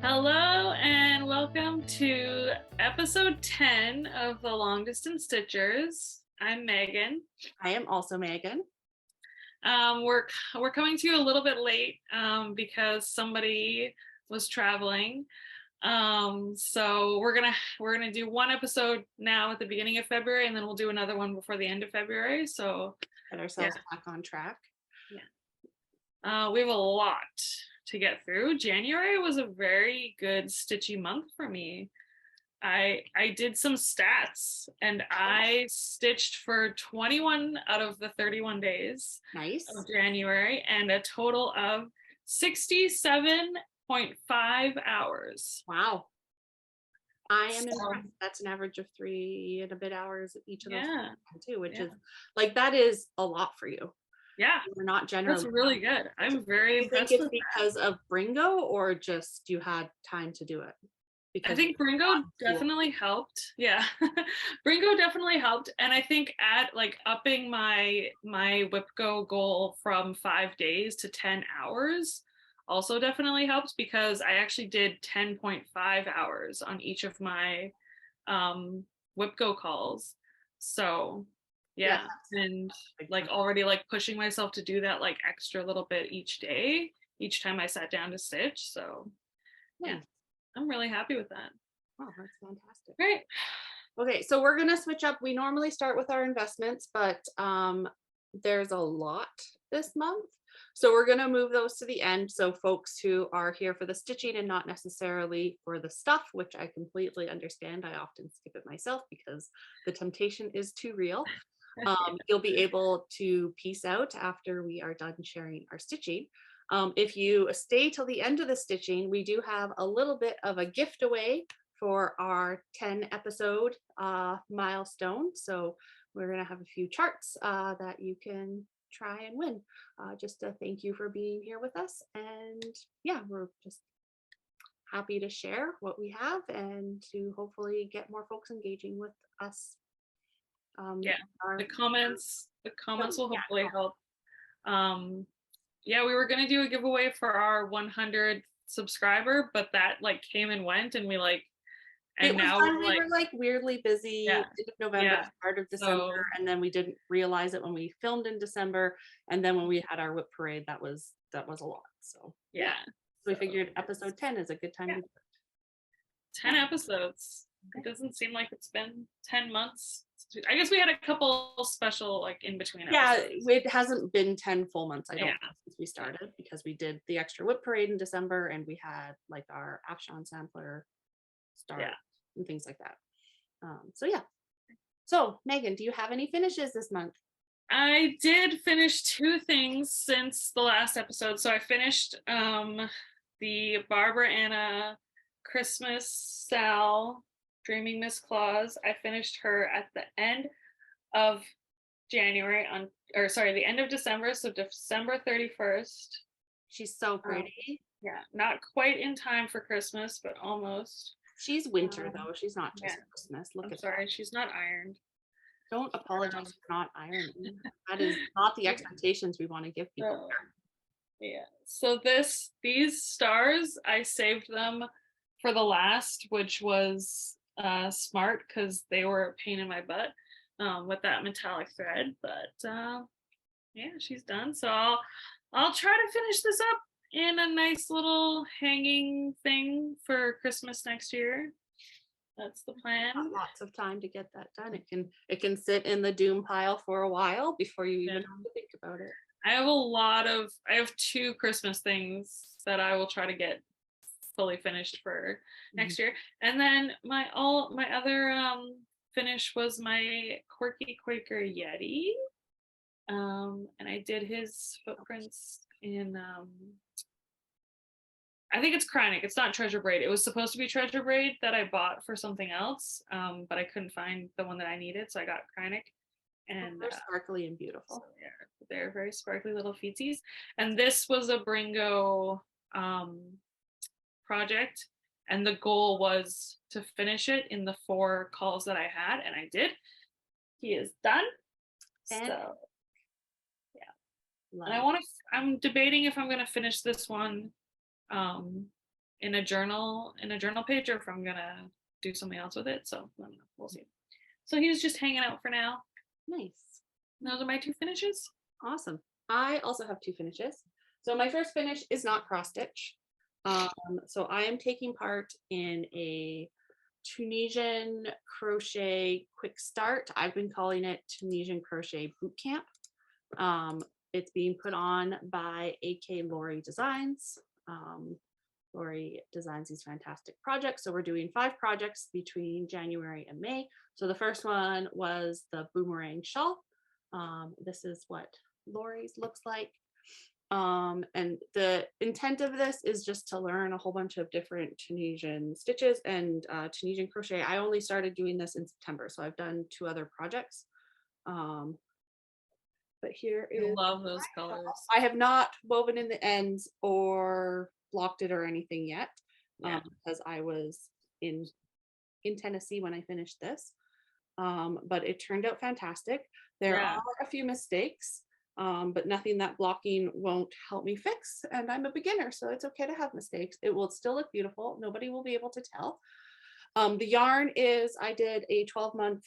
Hello and welcome to episode 10 of the Long Distance Stitchers. I'm Megan. I am also Megan. We're coming to you a little bit late because somebody was traveling. So we're gonna do one episode now at the beginning of February, and then we'll do another one before the end of February. So Get ourselves back on track. Yeah. We have a lot to get through. January was a very good stitchy month for me. I did some stats and I stitched for 21 out of the 31 days of January and a total of 67.5 hours. Wow. I am impressed. That's an average of 3 and a bit hours each of those too, which is like, that is a lot for you. Yeah, we're not generally. That's really good. I'm very impressed. Do you think it's because of Bringo or just you had time to do it? Because I think Bringo definitely helped. Yeah, Bringo definitely helped, and I think at like upping my WIP Go goal from 5 days to 10 hours also definitely helps because I actually did 10.5 hours on each of my WIP Go calls. So yeah, and like already like pushing myself to do that like extra little bit each day, each time I sat down to stitch. So yeah, I'm really happy with that. Oh, that's fantastic. Great. Okay, so we're gonna switch up. We normally start with our investments, but there's a lot this month. So we're gonna move those to the end. So folks who are here for the stitching and not necessarily for the stuff, which I completely understand. I often skip it myself because the temptation is too real. You'll be able to peace out after we are done sharing our stitching. If you stay till the end of the stitching, we do have a little bit of a gift away for our 10 episode milestone. So we're going to have a few charts that you can try and win. Just to thank you for being here with us. And yeah, we're just happy to share what we have and to hopefully get more folks engaging with us. The comments will hopefully help. Yeah, we were gonna do a giveaway for our 100th subscriber, but that like came and went, and we like, and now we were like weirdly busy end of November, start of December, and then we didn't realize it when we filmed in December, and then when we had our WIP parade, that was a lot. So so we figured episode 10 is a good time to do it. 10 episods. It doesn't seem like it's been 10 months. I guess we had a couple special like in between episodes. It hasn't been 10 full months, I don't know, since we started, because we did the extra WIP parade in December and we had like our Afshan sampler start and things like that. So Megan, do you have any finishes this month? I did finish 2 things since the last episode. So I finished the Barbara Anna Christmas Sal Dreaming Miss Claus. I finished her at the end of January the end of December, so December 31st. She's so pretty. Not quite in time for Christmas, but almost. She's winter though. She's not just Christmas. Sorry, she's not ironed. Don't apologize for not ironing. That is not the expectations we want to give people. So these stars, I saved them for the last, which was smart because they were a pain in my butt with that metallic thread, but she's done. So I'll try to finish this up in a nice little hanging thing for Christmas next year. That's the plan. Lots of time to get that done. It can sit in the doom pile for a while before you even have to think about it. I have 2 Christmas things that I will try to get fully finished for next year, and then my other finish was my Quirky Quaker Yeti, and I did his footprints in I think it's Kreinik. It's not Treasure Braid. It was supposed to be Treasure Braid that I bought for something else, but I couldn't find the one that I needed, so I got Kreinik. And they're sparkly and beautiful. So they're very sparkly little feetsies. And this was a Bringo project, and the goal was to finish it in the 4 calls that I had, and I did. He is done. So and I'm debating if I'm going to finish this one in a journal page, or if I'm gonna do something else with it. So I don't know, we'll see. So he's just hanging out for now. Nice. Those are my 2 finishes. Awesome. I also have 2 finishes. So my first finish is not cross stitch. So I am taking part in a Tunisian crochet quick start. I've been calling it Tunisian crochet boot camp. It's being put on by AK Lori Designs. Lori designs these fantastic projects. So we're doing 5 projects between January and May. So the first one was the boomerang shawl. This is what Lori's looks like. And the intent of this is just to learn a whole bunch of different Tunisian stitches and Tunisian crochet. I only started doing this in September, so I've done 2 other projects. But here I is, love those colors. I have not woven in the ends or blocked it or anything yet, because I was in Tennessee when I finished this. But it turned out fantastic. There are a few mistakes, but nothing that blocking won't help me fix. And I'm a beginner, so it's okay to have mistakes. It will still look beautiful. Nobody will be able to tell. The yarn is, I did a 12-month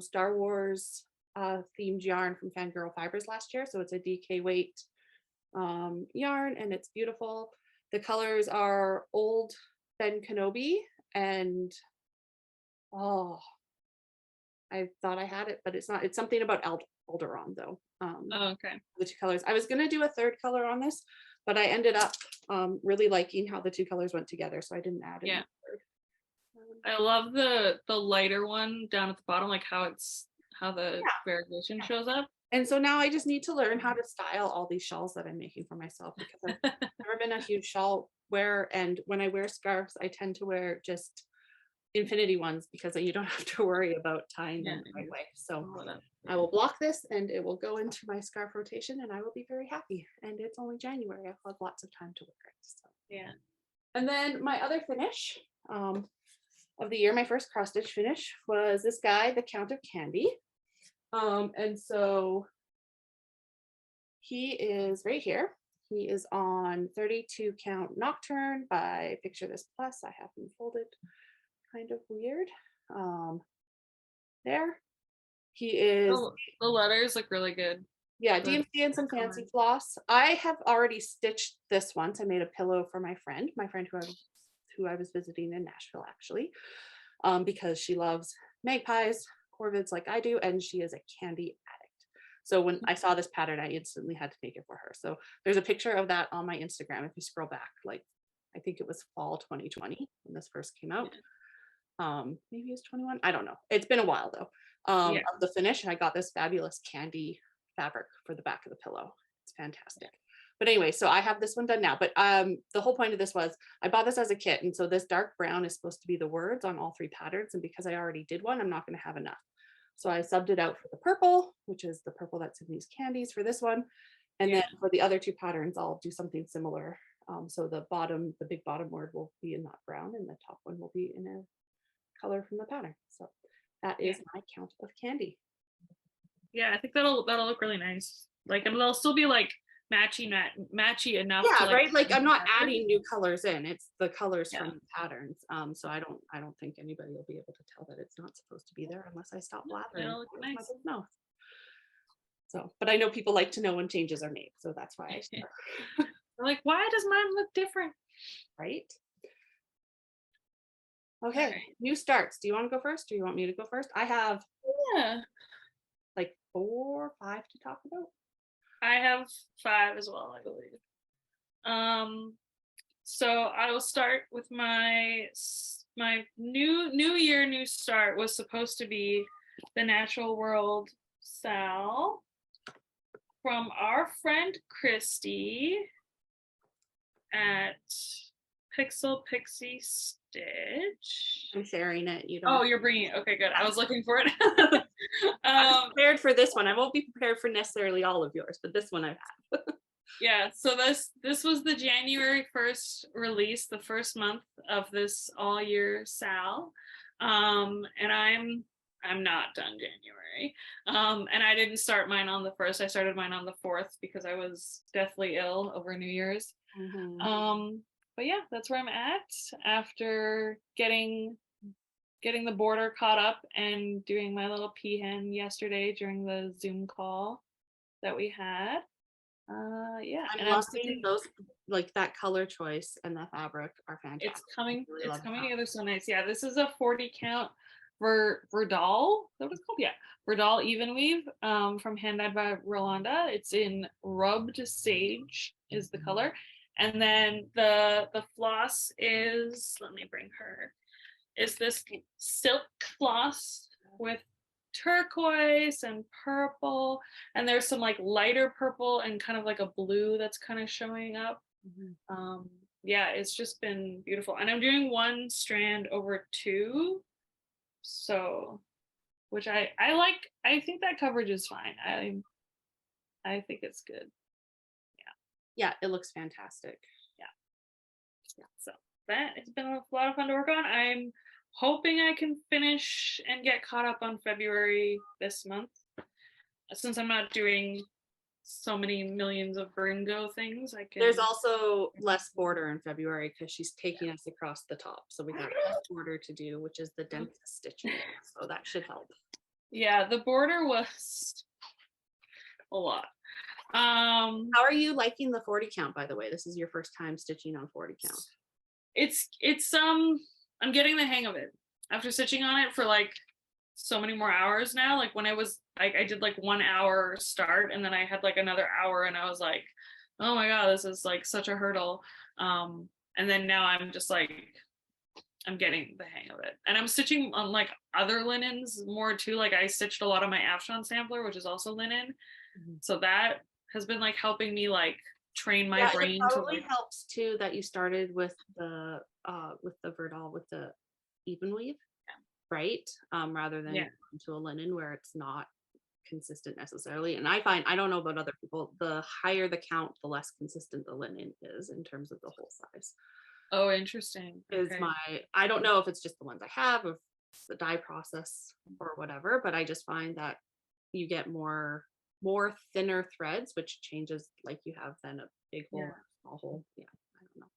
Star Wars themed yarn from Fangirl Fibers last year. So it's a DK weight yarn, and it's beautiful. The colors are Old Ben Kenobi and, oh, I thought I had it, but it's not. It's something about Alderaan though. Oh, okay. The 2 colors. I was gonna do a 3rd color on this, but I ended up really liking how the 2 colors went together, so I didn't add it. Yeah. I love the lighter one down at the bottom, like how the variegation shows up. And so now I just need to learn how to style all these shawls that I'm making for myself, because I've never been a huge shawl wearer, and when I wear scarves, I tend to wear just infinity ones because then you don't have to worry about tying them the right way. So I will block this and it will go into my scarf rotation, and I will be very happy. And it's only January. I've had lots of time to wear it. So. Yeah. And then my other finish of the year, my first cross stitch finish, was this guy, the Count of Candy. And so he is right here. He is on 32 count Nocturne by Picture This Plus. I have him folded kind of weird. There. He is. The letters look really good. Yeah, DMC and some fancy floss. I have already stitched this once. I made a pillow for my friend who I was visiting in Nashville, actually, because she loves magpies, corvids like I do, and she is a candy addict. So when I saw this pattern, I instantly had to make it for her. So there's a picture of that on my Instagram. If you scroll back, like I think it was fall 2020 when this first came out. Maybe it's 21. I don't know. It's been a while though. Of the finish, I got this fabulous candy fabric for the back of the pillow. It's fantastic. But anyway, so I have this one done now. But the whole point of this was I bought this as a kit, and so this dark brown is supposed to be the words on all 3 patterns. And because I already did one, I'm not going to have enough. So I subbed it out for the purple, which is the purple that's in these candies for this one. And then for the other 2 patterns, I'll do something similar. So the big bottom word will be in that brown, and the top one will be in a color from the pattern. So that is my Count of Candy. Yeah, I think that'll look really nice. Like, and they'll still be like matchy enough. Yeah, to, like, right. Like I'm not adding new colors in. It's the colors from the patterns. So I don't think anybody will be able to tell that it's not supposed to be there unless I stop blathering. It'll look nice. My mouth. So, but I know people like to know when changes are made, so that's why I start. They're like, why does mine look different? Right. Okay, new starts. Do you want to go first, or you want me to go first? I have like 4 or 5 to talk about. I have 5 as well, I believe. So I will start with my new year, new start was supposed to be the Natural World Sal from our friend Christy at Pixel Pixie Stitch. I'm sharing it. You don't. Oh, you're bringing it. Okay, good. I was looking for it. I'm prepared for this one. I won't be prepared for necessarily all of yours, but this one I have. Yeah, so this was the January 1st release, the first month of this all year Sal. And I'm not done January. And I didn't start mine on the 1st. I started mine on the 4th because I was deathly ill over New Year's. but yeah, that's where I'm at after getting the border caught up and doing my little peahen yesterday during the Zoom call that we had. Yeah, I'm and I'm loving sitting. those, like that color choice and the fabric are It's fantastic. I coming. really It's love coming that. together so nice. Yeah, this is a 40 count for Verdal. Is that what it's called? Yeah, Verdal even weave from Hand Dyed by Rolanda. It's in rubbed sage is the color, and then the floss is. Let me bring her. Is this silk floss with turquoise and purple, and there's some like lighter purple and kind of like a blue that's kind of showing up. um yeah, it's just been beautiful, and I'm doing one strand over two, so which I like. I think that coverage is fine. I think it's good. Yeah, it looks fantastic. Yeah, yeah, so that has been a lot of fun to work on. I'm hoping I can finish and get caught up on February this month, since I'm not doing so many millions of Gringo things. I can. There's also less border in February because she's taking us across the top. So we got less border to do, which is the densest stitching. So that should help. Yeah, the border was a lot. How are you liking the 40 count, by the way? This is your first time stitching on 40 count. It's I'm getting the hang of it after stitching on it for like so many more hours now. Like when I was like, I did like 1 hour start and then I had like another hour and I was like, oh my god, this is like such a hurdle. And then now I'm just like, I'm getting the hang of it, and I'm stitching on like other linens more too. Like I stitched a lot of my Afshan sampler, which is also linen, so that has been like helping me like train my brain it to probably like. helps too that you started with the Verdal with the even weave, right? Rather than into a linen where it's not consistent necessarily. And I find, I don't know about other people, the higher the count, the less consistent the linen is in terms of the hole size. Oh, interesting. Is Okay. I don't know if it's just the ones I have, of the dye process or whatever, but I just find that you get more thinner threads, which changes, like you have then a big hole, small hole. Yeah, I don't know.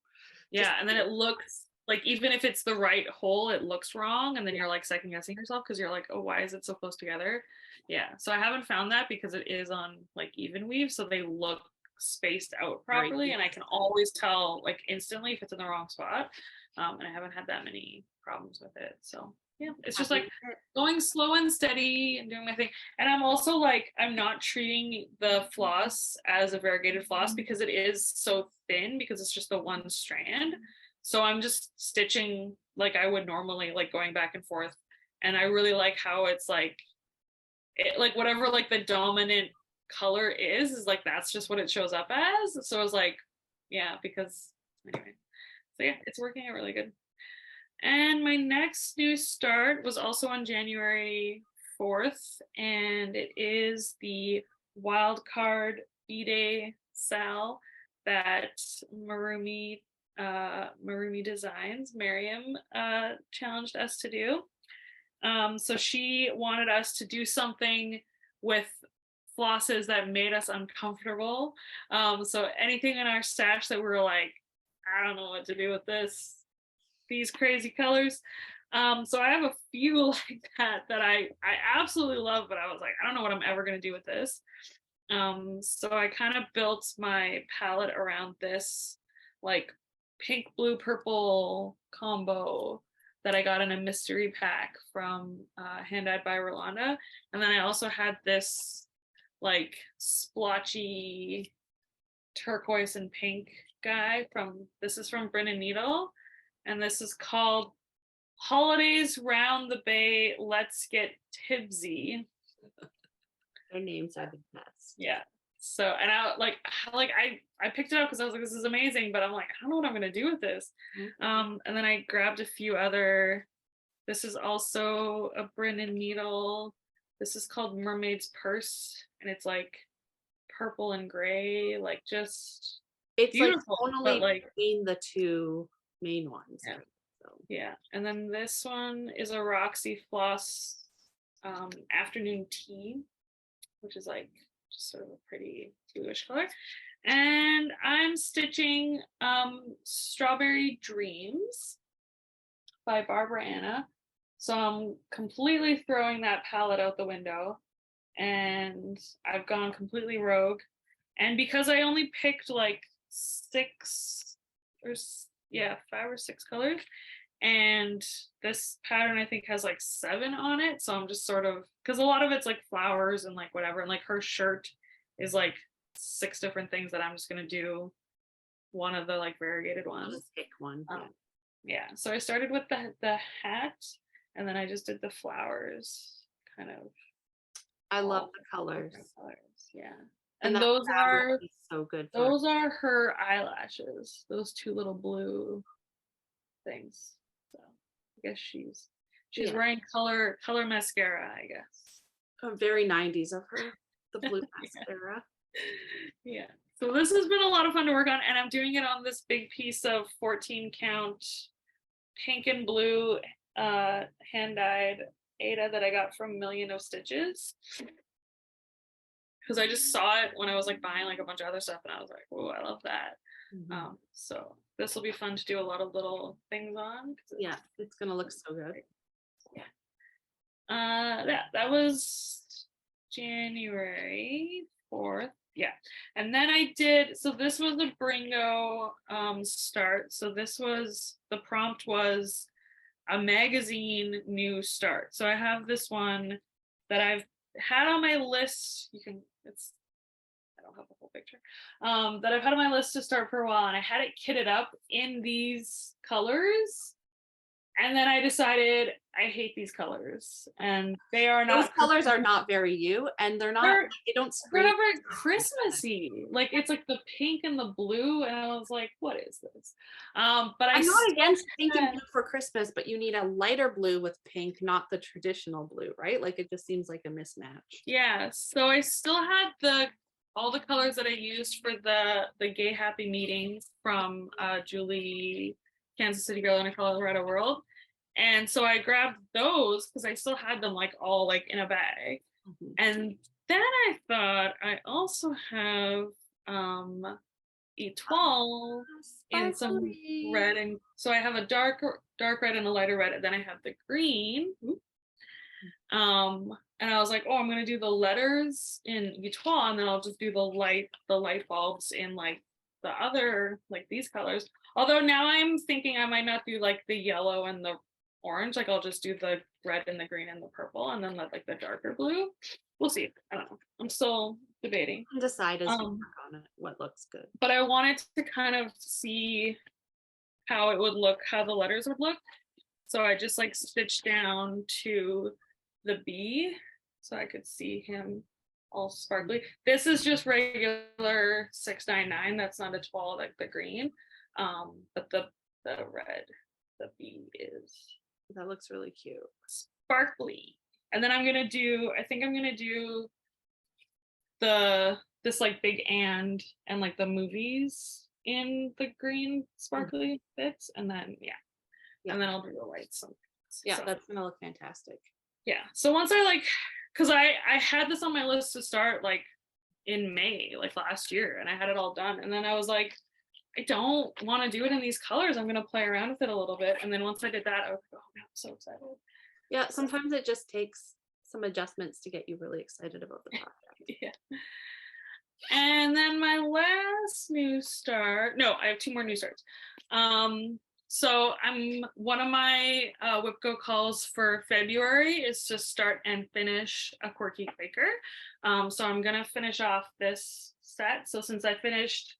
Yeah, and then it looks like, even if it's the right hole, it looks wrong, and then you're like second guessing yourself because you're like, oh, why is it so close together? Yeah, so I haven't found that because it is on like even weave, so they look spaced out properly, and I can always tell like instantly if it's in the wrong spot. And I haven't had that many problems with it. So yeah, it's just like going slow and steady and doing my thing. And I'm also like, I'm not treating the floss as a variegated floss because it is so thin, because it's just the one strand. So I'm just stitching like I would normally, like going back and forth. And I really like how it's like, like whatever like the dominant color is like that's just what it shows up as. So I was like, yeah, because anyway. So yeah, it's working out really good. And my next new start was also on January 4th, and it is the Wildcard B-Day Sal that Marumi Designs, Miriam, challenged us to do. So she wanted us to do something with flosses that made us uncomfortable. So anything in our stash that we were like, I don't know what to do with these crazy colors. So I have a few like that I absolutely love, but I was like, I don't know what I'm ever gonna do with this. So I kind of built my palette around this like pink, blue, purple combo that I got in a mystery pack from Hand Dyed by Rolanda. And then I also had this like splotchy turquoise and pink guy this is from Brin and Needle, and this is called Holidays Round the Bay, Let's Get Tibsy. Their names are the best. Yeah. So, and I picked it up because I was like, this is amazing, but I'm like, I don't know what I'm gonna do with this. And then I grabbed a few other. This is also a Brin and Needle. This is called Mermaid's Purse, and it's like purple and gray, like just it's beautiful, like only but like between the two main ones. Yeah. Right? So. Yeah, and then this one is a Roxy Floss afternoon tea, which is like just sort of a pretty bluish color. And I'm I'm stitching Strawberry Dreams by Barbara Anna. So I'm completely throwing that palette out the window, and I've gone completely rogue. And because I only picked like 5 or 6 colors, and this pattern I think has like 7 on it, so I'm just sort of, because a lot of it's like flowers and like whatever, and like her shirt is like 6 different things that I'm just gonna do one of the like variegated ones. Just pick one. Yeah, so I started with the hat, and then I just did the flowers kind of. I love the colors. Yeah. And those are so good. Those are her eyelashes, those 2 little blue things. So I guess she's wearing color mascara, I guess. Very 90s of her, the blue mascara. Yeah. So this has been a lot of fun to work on, and I'm doing it on this big piece of 14 count pink and blue hand-dyed Ada that I got from Million of Stitches. Because I just saw it when I was like buying like a bunch of other stuff, and I was like, "Oh, I love that." So this will be fun to do a lot of little things on. Yeah, it's gonna look so good. Yeah. That was January 4th. Yeah, and then I did. So this was a Bringo start. So this was, the prompt was a magazine new start. So I have this one that I've had on my list. I don't have the whole picture, that I've had on my list to start for a while, and I had it kitted up in these colors, and then I decided I hate these colors, and they are not. Those colors are not very you, and they're not. They don't They're not scream. very Christmassy. Like, it's like the pink and the blue, and I was like, "What is this?" But I'm not against pink and blue for Christmas, but you need a lighter blue with pink, not the traditional blue, right? Like, it just seems like a mismatch. Yeah. So I still had all the colors that I used for the Gay Happy Meetings from Julie, Kansas City Girl in a Colorado World. And so I grabbed those because I still had them like all like in a bag. And then I thought I also have Etoile in some red, and so I have a dark red and a lighter red, and then I have the green. And I was like, oh, I'm gonna do the letters in Etoile, and then I'll just do the light bulbs in like the other, like these colors. Although now I'm thinking I might not do like the yellow and the orange, like I'll just do the red and the green and the purple, and then like the darker blue. We'll see. I don't know. I'm still debating. Decide as you work on it what looks good. But I wanted to kind of see how it would look, how the letters would look. So I just like stitched down to the B so I could see him all sparkly. This is just regular 699. That's not a 12 like the green. But the red, the B is. That looks really cute. Sparkly. And then I think I'm gonna do this like big and like the movies in the green sparkly bits, and then and then I'll do the lights. So that's gonna look fantastic. Yeah. So once I because I had this on my list to start like in May, like last year, and I had it all done, and then I was like, I don't want to do it in these colors. I'm gonna play around with it a little bit, and then once I did that, I was like, oh, I'm so excited. Yeah, sometimes it just takes some adjustments to get you really excited about the project. Yeah. And then my last new start, no, I have 2 more new starts. So one of my WIP Go calls for February is to start and finish a Quirky Quaker. So I'm gonna finish off this set. So since I finished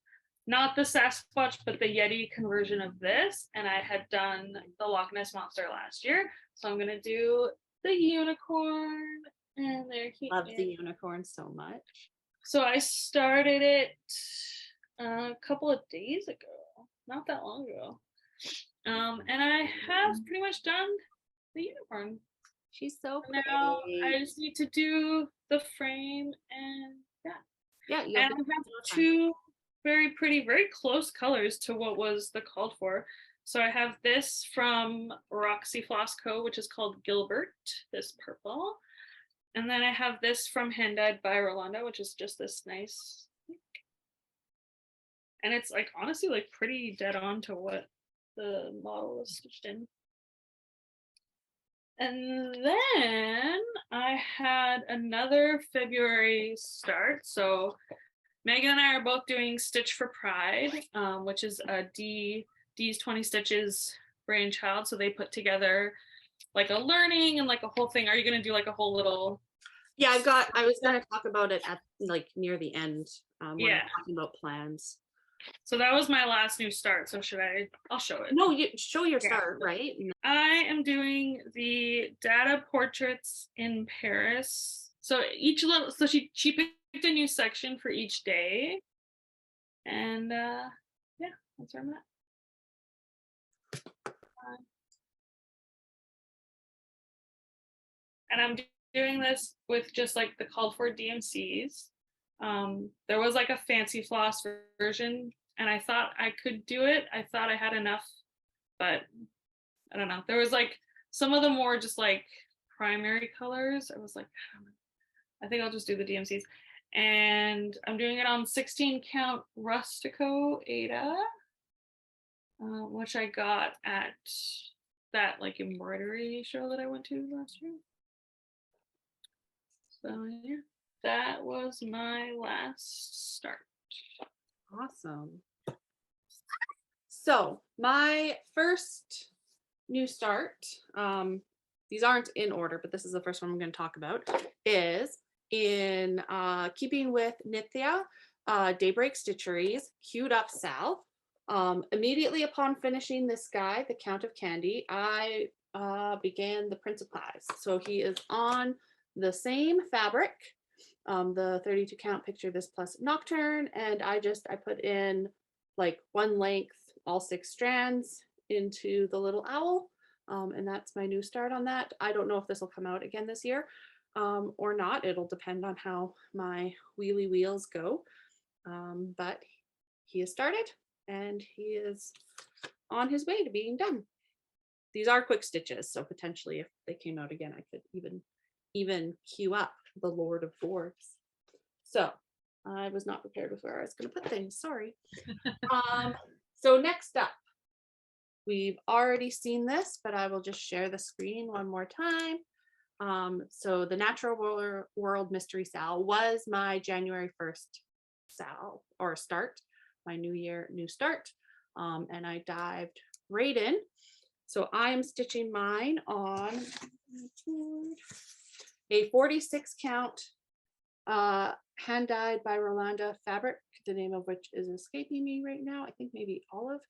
not the Sasquatch, but the Yeti conversion of this, and I had done the Loch Ness Monster last year, so I'm gonna do the unicorn, and there he is. Love the unicorn so much. So I started it a couple of days ago, not that long ago. And I have pretty much done the unicorn. She's so pretty. Now I just need to do the frame, and and I have 2 very pretty, very close colors to what was the called for. So I have this from Roxy Floss Co., which is called Gilbert, this purple. And then I have this from Hand Dyed by Rolanda, which is just this nice pink. And it's like honestly like pretty dead on to what the model was stitched in. And then I had another February start. So Megan and I are both doing Stitch for Pride, which is a D's 20 Stitches brainchild. So they put together like a learning and like a whole thing. Are you going to do like a whole little? Yeah, I was going to talk about it at like near the end when I'm talking about plans. So that was my last new start. So I'll show it. No, you show your start, right? I am doing the data portraits in Paris. So she picked a new section for each day. And yeah, that's where I'm at. And I'm doing this with just like the called for DMCs. There was like a fancy floss version, and I thought I could do it. I thought I had enough, but I don't know. There was like some of the more just like primary colors. I was like, I think I'll just do the DMCs. And I'm doing it on 16 count Rustico Ada, which I got at that like embroidery show that I went to last year. So yeah, that was my last start. Awesome. So my first new start, these aren't in order, but this is the first one I'm going to talk about, is in keeping with Nithya, Daybreak Stitcheries, Queued Up Sal. Immediately upon finishing this guy, The Count of Candy, I began the Prince of Pies. So he is on the same fabric, the 32 count picture this plus Nocturne, and I put in like one length, all 6 strands into the little owl, and that's my new start on that. I don't know if this will come out again this year or not. It'll depend on how my wheelie wheels go, but he has started and he is on his way to being done. These are quick stitches, so potentially if they came out again, I could even queue up the Lord of Dwarfs. So I was not prepared with where I was going to put things. Sorry. So next up, we've already seen this, but I will just share the screen one more time. So the Natural World Mystery Sal was my January 1st sal or start, my new year, new start. And I dived right in. So I am stitching mine on a 46 count hand dyed by Rolanda fabric, the name of which is escaping me right now. I think maybe olive,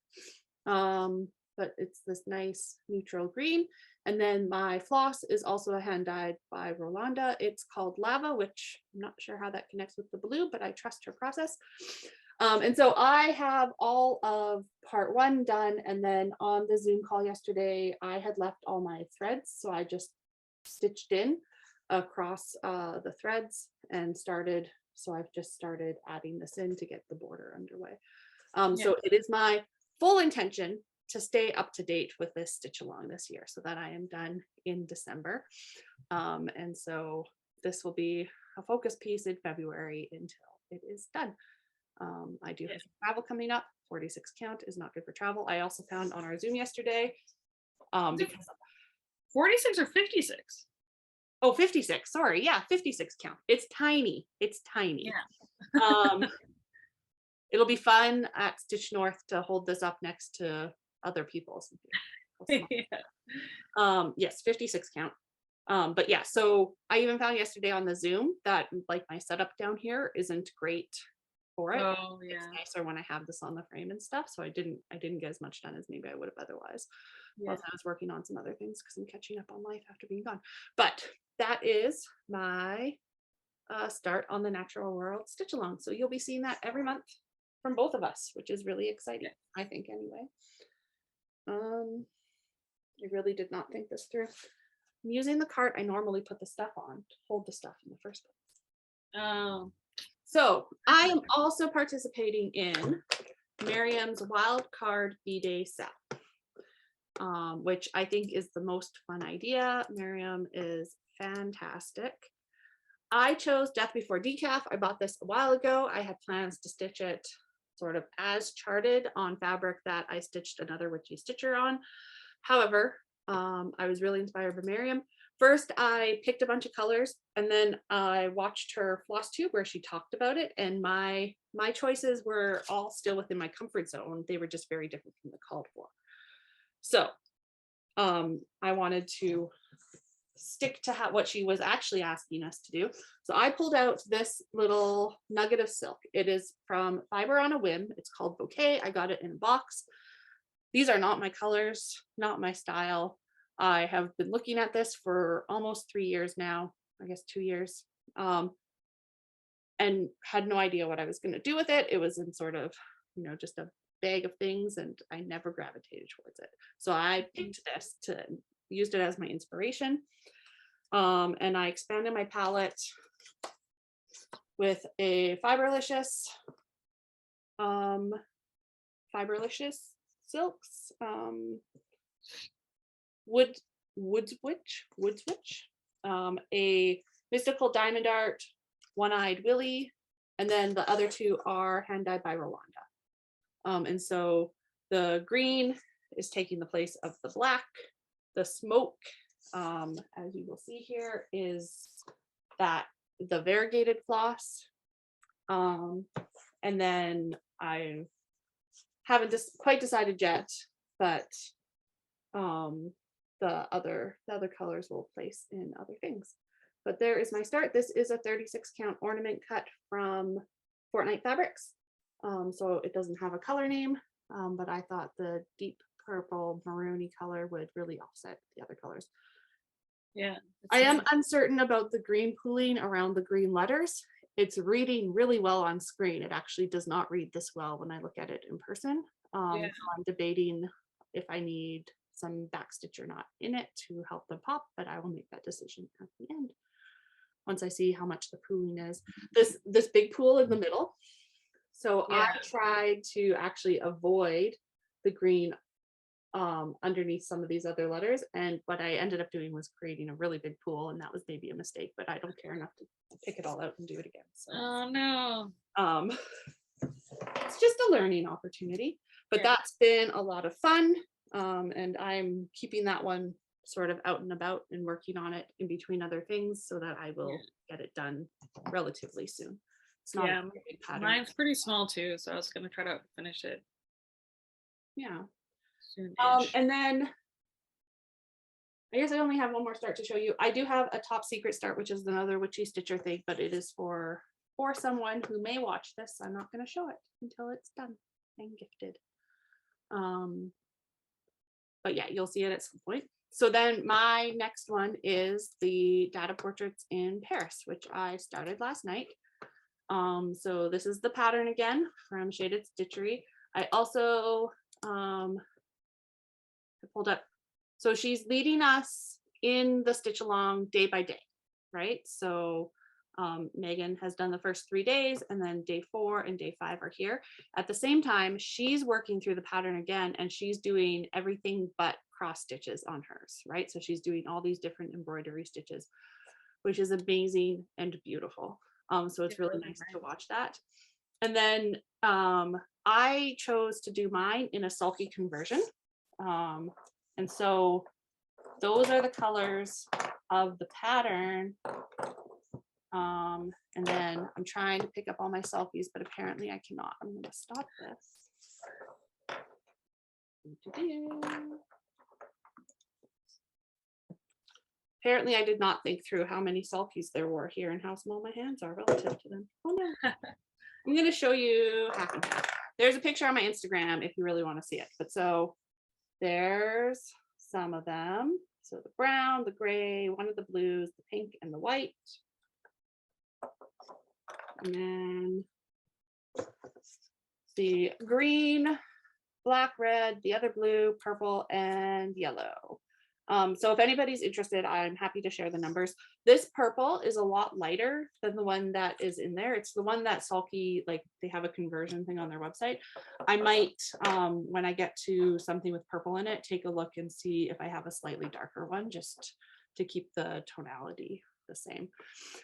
but it's this nice neutral green. And then my floss is also a hand dyed by Rolanda. It's called Lava, which I'm not sure how that connects with the blue, but I trust her process. And so I have all of part 1 done. And then on the Zoom call yesterday, I had left all my threads. So I just stitched in across the threads and started. So I've just started adding this in to get the border underway. So it is my full intention to stay up to date with this stitch along this year so that I am done in December. And so this will be a focus piece in February until it is done. I do have travel coming up. 46 count is not good for travel. I also found on our Zoom yesterday, because 46 or 56? Oh, 56. Sorry. Yeah, 56 count. It's tiny. It's tiny. Yeah. It'll be fun at Stitch North to hold this up next to other people's. Yes, 56 count. But yeah, so I even found yesterday on the Zoom that like my setup down here isn't great for it. Oh yeah. It's nicer when I have this on the frame and stuff. So I didn't get as much done as maybe I would have otherwise. Yeah. Plus I was working on some other things because I'm catching up on life after being gone. But that is my start on the Natural World Stitch Along. So you'll be seeing that every month from both of us, which is really exciting, I think anyway. I really did not think this through. I'm using the cart I normally put the stuff on to hold the stuff in the first place. Oh. So I am also participating in Miriam's Wild Card B-Day Sal, which I think is the most fun idea. Miriam is fantastic. I chose Death Before Decaf. I bought this a while ago. I had plans to stitch it sort of as charted on fabric that I stitched another witchy stitcher on. However, I was really inspired by Miriam. First, I picked a bunch of colors, and then I watched her floss tube where she talked about it, and my choices were all still within my comfort zone. They were just very different from the called for. So I wanted to stick to what she was actually asking us to do. So I pulled out this little nugget of silk. It is from Fiber on a Whim. It's called Bouquet. I got it in a box. These are not my colors, not my style. I have been looking at this for almost 3 years now, I guess 2 years, and had no idea what I was going to do with it. It was in sort of, just a bag of things, and I never gravitated towards it. So I picked this to used it as my inspiration. And I expanded my palette with a Fiberlicious silks, Woods Witch, a Mystical Diamond Art, One-Eyed Willie, and then the other two are hand dyed by Rwanda. And so the green is taking the place of the black. The smoke, as you will see here, is the variegated floss. And then I haven't quite decided yet, but the other colors will place in other things. But there is my start. This is a 36 count ornament cut from Fortnite Fabrics. So it doesn't have a color name, but I thought the deep purple maroony color would really offset the other colors. Yeah. I am uncertain about the green pooling around the green letters. It's reading really well on screen. It actually does not read this well when I look at it in person. So I'm debating if I need some backstitch or not in it to help them pop, but I will make that decision at the end once I see how much the pooling is. This big pool in the middle. So I tried to actually avoid the green underneath some of these other letters, and what I ended up doing was creating a really big pool, and that was maybe a mistake, but I don't care enough to pick it all out and do it again. So oh no, it's just a learning opportunity, but that's been a lot of fun, and I'm keeping that one sort of out and about and working on it in between other things so that I will get it done relatively soon. It's not a big pattern. Mine's pretty small too, so I was gonna try to finish it. Yeah. Soon-ish. And then I guess I only have one more start to show you. I do have a top secret start, which is another witchy stitcher thing, but it is for someone who may watch this. I'm not going to show it until it's done and gifted. But yeah, you'll see it at some point. So then my next one is the data portraits in Paris, which I started last night. So this is the pattern again from Shaded Stitchery. I also pulled up. So she's leading us in the stitch along day by day, right? So Megan has done the first 3 days, and then day 4 and day 5 are here. At the same time, she's working through the pattern again, and she's doing everything but cross stitches on hers, right? So she's doing all these different embroidery stitches, which is amazing and beautiful. So it's really nice to watch that. And then I chose to do mine in a sulky conversion. And so those are the colors of the pattern. And then I'm trying to pick up all my sulkies, but apparently I cannot. I'm going to stop this. Apparently I did not think through how many sulkies there were here and how small my hands are relative to them. Oh no. I'm going to show you half and half. There's a picture on my Instagram if you really want to see it. But so there's some of them. So the brown, the gray, one of the blues, the pink, and the white. And then the green, black, red, the other blue, purple, and yellow. So if anybody's interested, I'm happy to share the numbers. This purple is a lot lighter than the one that is in there. It's the one that sulky, like they have a conversion thing on their website. I might, when I get to something with purple in it, take a look and see if I have a slightly darker one, just to keep the tonality the same.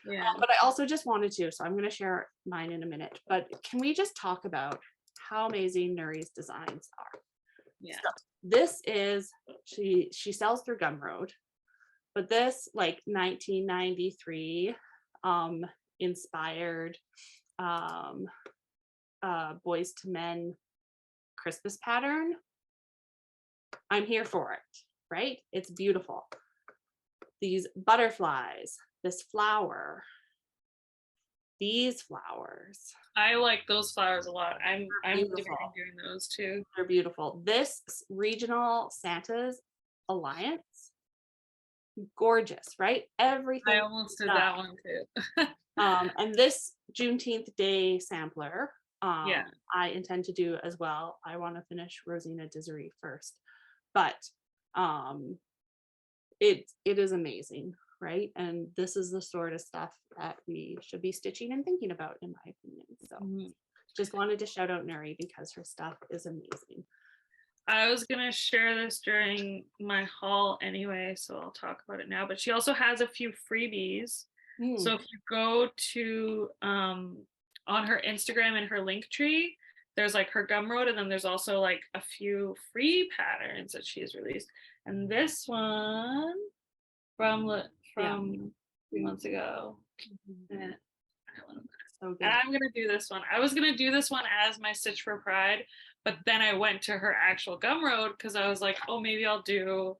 But I also just wanted to, so I'm going to share mine in a minute, but can we just talk about how amazing Nuri's designs are. Yeah. So this is, she sells through Gumroad, but this like 1993 inspired Boys to Men Christmas pattern. I'm here for it, right? It's beautiful. These butterflies, this flower, these flowers. I like those flowers a lot. I'm Beautiful. debating doing those too. They're beautiful. This regional Santa's Alliance, gorgeous, right? Everything. I almost did that one too. And this Juneteenth Day sampler, Yeah. I intend to do as well. I want to finish Rosina Dizery first, but it is amazing, right? And this is the sort of stuff that we should be stitching and thinking about, in my opinion. So just wanted to shout out Nuri because her stuff is amazing. I was gonna share this during my haul anyway, so I'll talk about it now. But she also has a few freebies. So if you go to on her Instagram and her link tree, there's like her Gumroad, and then there's also like a few free patterns that she has released. And this one from a few months ago. So good. And I'm gonna do this one. I was gonna do this one as my Stitch for Pride, but then I went to her actual Gumroad because I was like, oh, maybe I'll do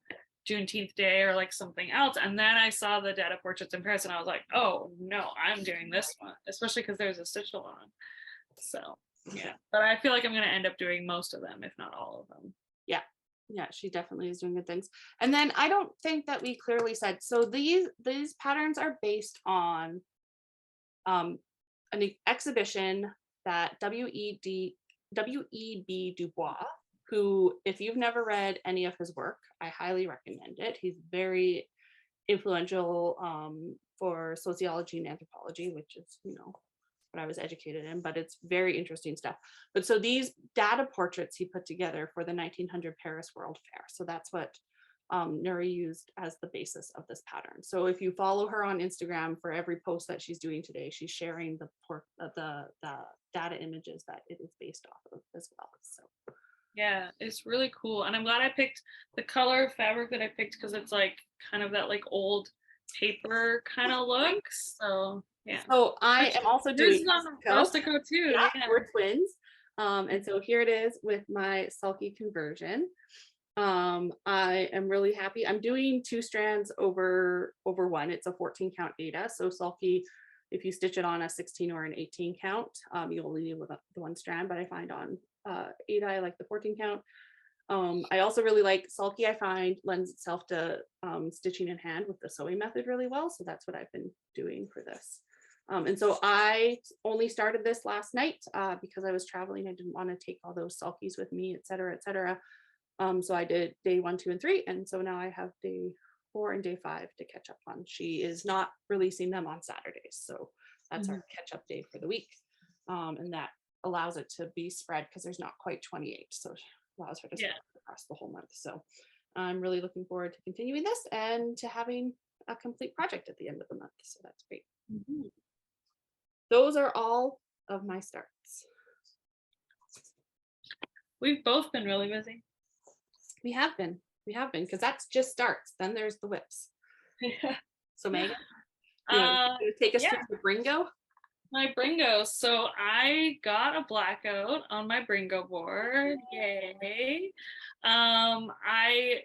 Juneteenth Day or like something else. And then I saw the data portraits in Paris, and I was like, oh no, I'm doing this one, especially because there's a stitch along. So yeah, but I feel like I'm gonna end up doing most of them, if not all of them. Yeah, she definitely is doing good things. And then I don't think that we clearly said, so these patterns are based on an exhibition that W.E.B. Du Bois, who, if you've never read any of his work, I highly recommend it. He's very influential for sociology and anthropology, which is, what I was educated in, but it's very interesting stuff. But so these data portraits he put together for the 1900 Paris World Fair. So that's what Nuri used as the basis of this pattern. So if you follow her on Instagram, for every post that she's doing today, she's sharing the data images that it is based off of as well. So yeah, it's really cool. And I'm glad I picked the color of fabric that I picked because it's like kind of that like old paper kind of look. So yeah. So I am also doing Rustico too. Yeah, we're twins. And so here it is with my sulky conversion. I am really happy. I'm doing 2 strands over one. It's a 14 count Aida. So sulky, if you stitch it on a 16 or an 18 count, you only need the 1 strand, but I find on Aida, I like the 14 count. I also really like sulky. I find lends itself to stitching in hand with the sewing method really well. So that's what I've been doing for this. And so I only started this last night because I was traveling. I didn't want to take all those sulkies with me, et cetera, et cetera. So I did day 1, 2, and 3. And so now I have day 4 and day 5 to catch up on. She is not releasing them on Saturdays. So that's our catch up day for the week. And that allows it to be spread because there's not quite 28. So it allows her to spread across the whole month. So I'm really looking forward to continuing this and to having a complete project at the end of the month. So that's great. Those are all of my starts. We've both been really busy. We have been, because that's just starts. Then there's the WIPs. So Megan, take us through the Bringo. My Bringo. So I got a blackout on my Bringo board. Yay. I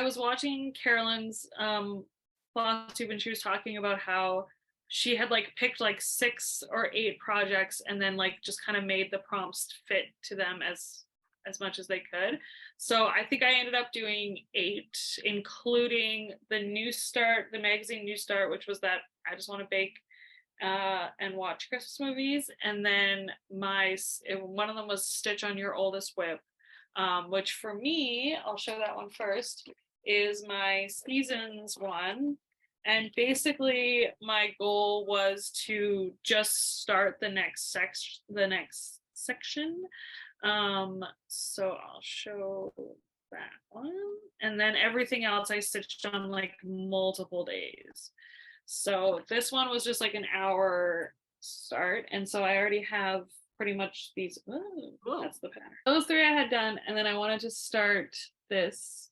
was watching Carolyn's Flosstube, and she was talking about how she had like picked like 6 or 8 projects and then like just kind of made the prompts fit to them as much as they could. So I think I ended up doing 8, including the magazine New Start, which was that I just want to bake and watch Christmas movies. And then one of them was Stitch on Your Oldest WIP, which for me, I'll show that one first, is my seasons one. And basically my goal was to just start the next section. So I'll show that one. And then everything else I stitched on like multiple days. So this one was just like an hour start. And so I already have pretty much these. Cool. That's the pattern. Those 3 I had done, and then I wanted to start this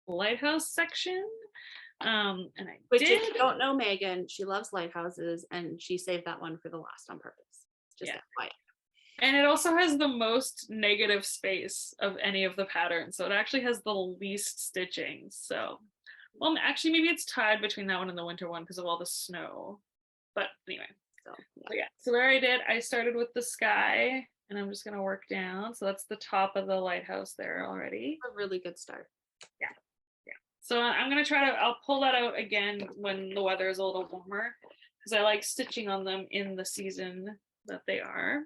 lighthouse section. And I Which, did. if you don't know Megan, she loves lighthouses, and she saved that one for the last on purpose. Just FYI. And it also has the most negative space of any of the patterns. So it actually has the least stitching. So, well, actually, maybe it's tied between that one and the winter one because of all the snow. But anyway, so yeah. So there I started with the sky, and I'm just going to work down. So that's the top of the lighthouse there already. A really good start. Yeah. So I'm going to I'll pull that out again when the weather is a little warmer because I like stitching on them in the season that they are.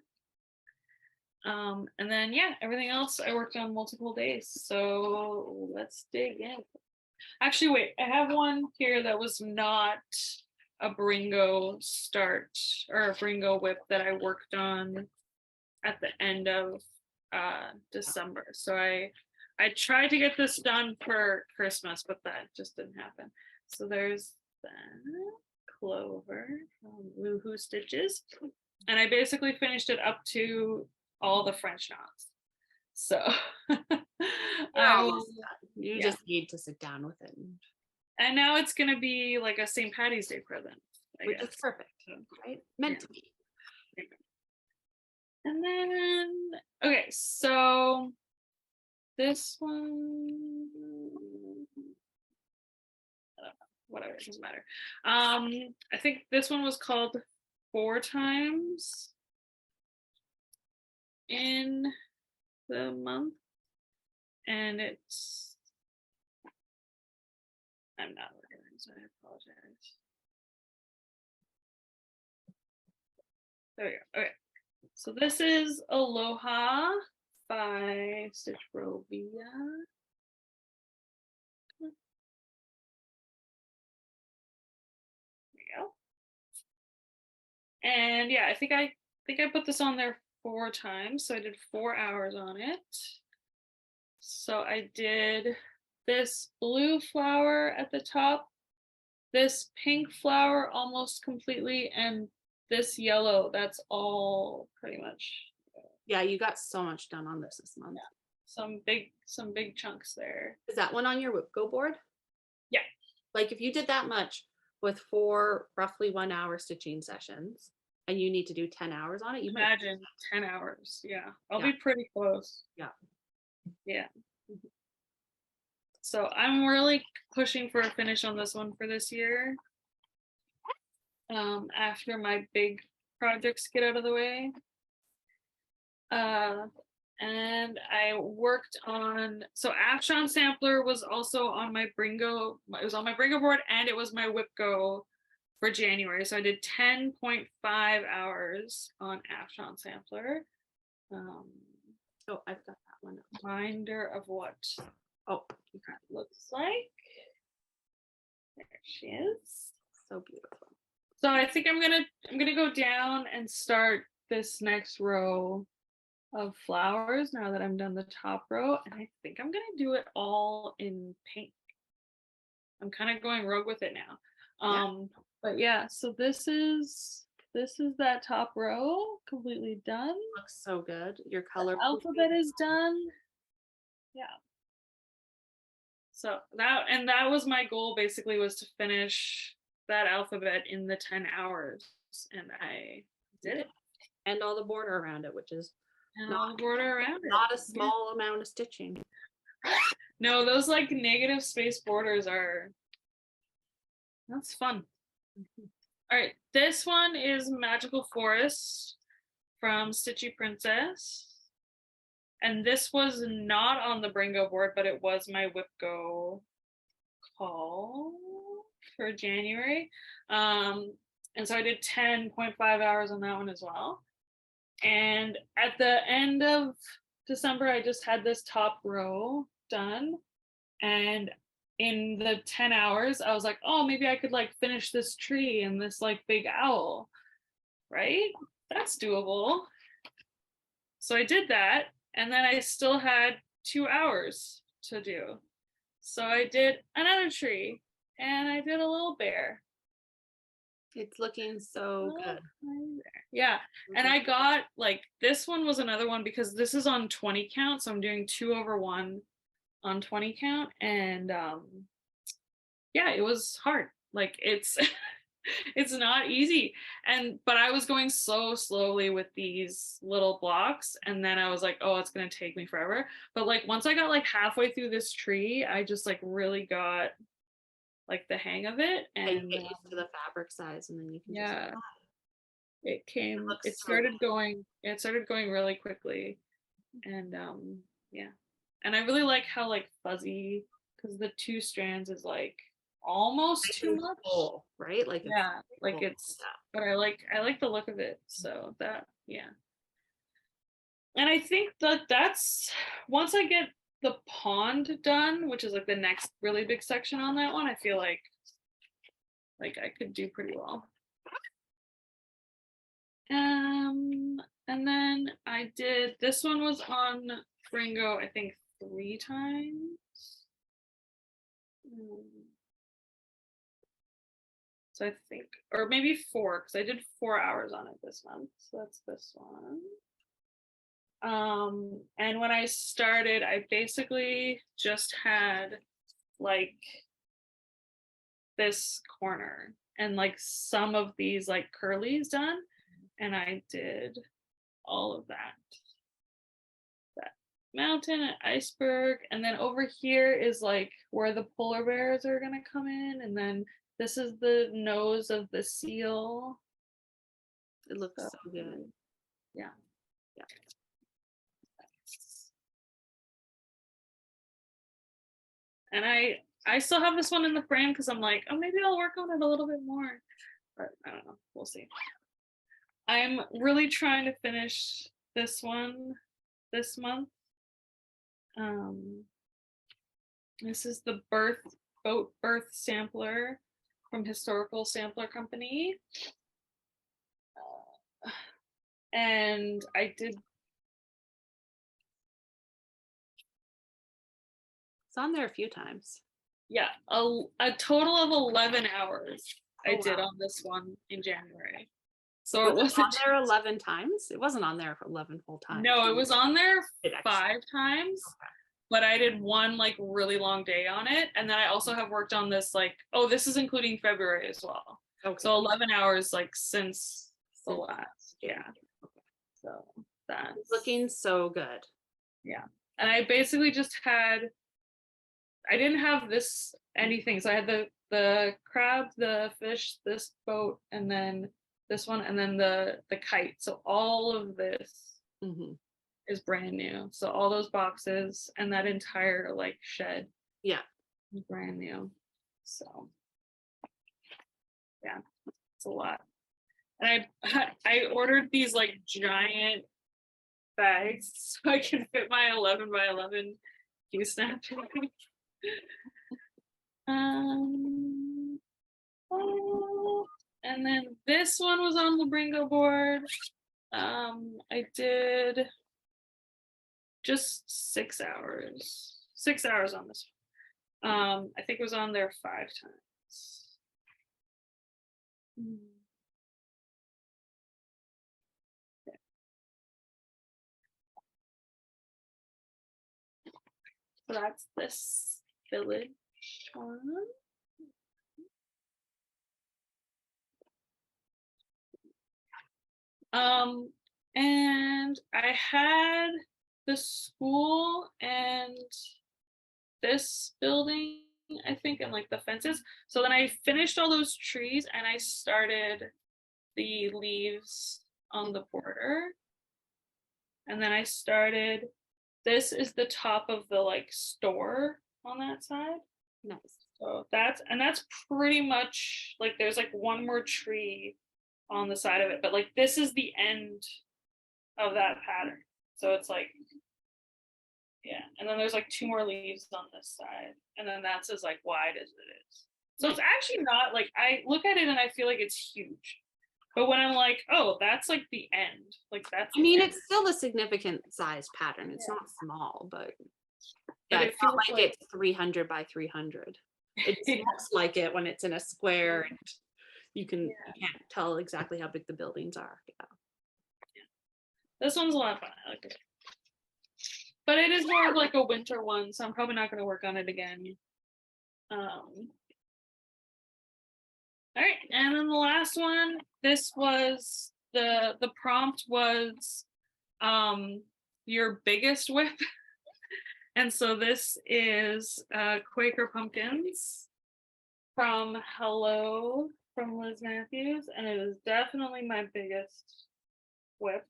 And then, yeah, everything else I worked on multiple days. So let's dig in. Actually, wait, I have one here that was not a Bringo start or a Bringo WIP that I worked on at the end of December. So I tried to get this done for Christmas, but that just didn't happen. So there's the Clover from Woohoo Stitches. And I basically finished it up to all the French knots. So you just need to sit down with it. And now it's going to be like a St. Patty's Day present. Which is perfect, right? Meant to be. And then, okay, so this one, I don't know, whatever, it doesn't matter. I think this one was called 4 times in the month, and it's, I'm not looking, so I apologize. There we go. Okay. So this is Aloha by Stitch Rovia. There we go. And yeah, I think I put this on there 4 times. So I did 4 hours on it. So I did this blue flower at the top, this pink flower almost completely, and this yellow. That's all pretty much. Yeah, you got so much done on this month. Yeah. Some big chunks there. Is that one on your WIP Go board? Yeah. Like if you did that much with 4 roughly 1 hour stitching sessions and you need to do 10 hours on it, you imagine 10 hours. Yeah. I'll be pretty close. Yeah. Yeah. So I'm really pushing for a finish on this one for this year. After my big projects get out of the way. And I worked on, so Afshan Sampler was also on my Bringo, it was on my Bringo board, and it was my WIP Go for January. So I did 10.5 hours on Afshan Sampler. Oh, I've got that one. Reminder of what that looks like. There she is. So beautiful. So I think I'm gonna go down and start this next row of flowers now that I'm done the top row, and I think I'm gonna do it all in pink. I'm kind of going rogue with it now. But yeah, so this is that top row completely done. Looks so good. Your color alphabet is done. Yeah. So that was my goal, basically, was to finish that alphabet in the 10 hours, and I did it. And all the border around it, which is not a small amount of stitching. No, those like negative space borders that's fun. All right, this one is Magical Forest from Stitchy Princess. And this was not on the Bringo board, but it was my WIP Go call for January. And so I did 10.5 hours on that one as well. And at the end of December, I just had this top row done. And in the 10 hours, I was like, oh, maybe I could like finish this tree and this like big owl, right? That's doable. So I did that. And then I still had 2 hours to do. So I did another tree and I did a little bear. It's looking so good. Yeah. And I got like, this one was another one because this is on 20 count. So I'm doing 2/1 on 20 count. And yeah, it was hard. Like it's it's not easy. But I was going so slowly with these little blocks, and then I was like, oh, it's gonna take me forever. But like once I got like halfway through this tree, I just like really got like the hang of it. Yeah, you And get used to the fabric size, and then you can just yeah, looks it so started going, really quickly. And yeah. And I really like how like fuzzy, because the 2 strands is like almost nice too and much. full, right? Like it's Yeah, like full. it's, Yeah. but I like the look of it. So that, yeah. And I think that that's, once I get the pond done, which is like the next really big section on that one, I feel like I could do pretty well. And then I did, this one was on Fringo, I think 3 times. So I think, or maybe 4, because I did 4 hours on it this month. So that's this one. And when I started, I basically just had like this corner and like some of these like curlies done, and I did all of that mountain and iceberg, and then over here is like where the polar bears are gonna come in, and then this is the nose of the seal. It looks so good. Yeah. Yeah. And I still have this one in the frame because I'm like, oh, maybe I'll work on it a little bit more, but I don't know, we'll see. I'm really trying to finish this one this month. This is the boat birth sampler from Historical Sampler Company. And I did. It's on there a few times. Yeah, a total of 11 hours I did on this one in January. So it wasn't on there 11 times. It wasn't on there for 11 full times. No, it was on there 5 times. Okay. But I did one like really long day on it, and then I also have worked on this like, oh, this is including February as well. Okay. So 11 hours like since the last, yeah. Okay. So that's looking so good. Yeah, and I basically just had, I didn't have this anything, so I had the crab, the fish, this boat, and then this one, and then the kite. So all of this is brand new. So all those boxes and that entire like shed, yeah, is brand new. So yeah, it's a lot. And I ordered these like giant bags so I can fit my 11 by 11 Q-snap. And then this one was on the Bringo board. I did just 6 hours. 6 hours on this one. I think it was on there 5 times. So that's this village one. And I had the school and this building, I think, and like the fences. So then I finished all those trees and I started the leaves on the border. And then I started, this is the top of the like store on that side. Nice. So that's pretty much like, there's like one more tree on the side of it, but like this is the end of that pattern. So it's like, yeah, and then there's like 2 more leaves on this side, and then that's as like wide as it is. So it's actually not like, I look at it and I feel like it's huge, but when I'm like, oh, that's like the end, like that's, I mean, it's still a significant size pattern. It's not small, but yeah, it's not like it's 300 by 300. It looks like it when it's in a square and you can't tell exactly how big the buildings are. Yeah. This one's a lot of fun. I like it. But it is more of like a winter one, so I'm probably not going to work on it again. All right, and then the last one, this was the prompt was your biggest WIP. And so this is Quaker Pumpkins from Hello from Liz Matthews, and it is definitely my biggest WIP.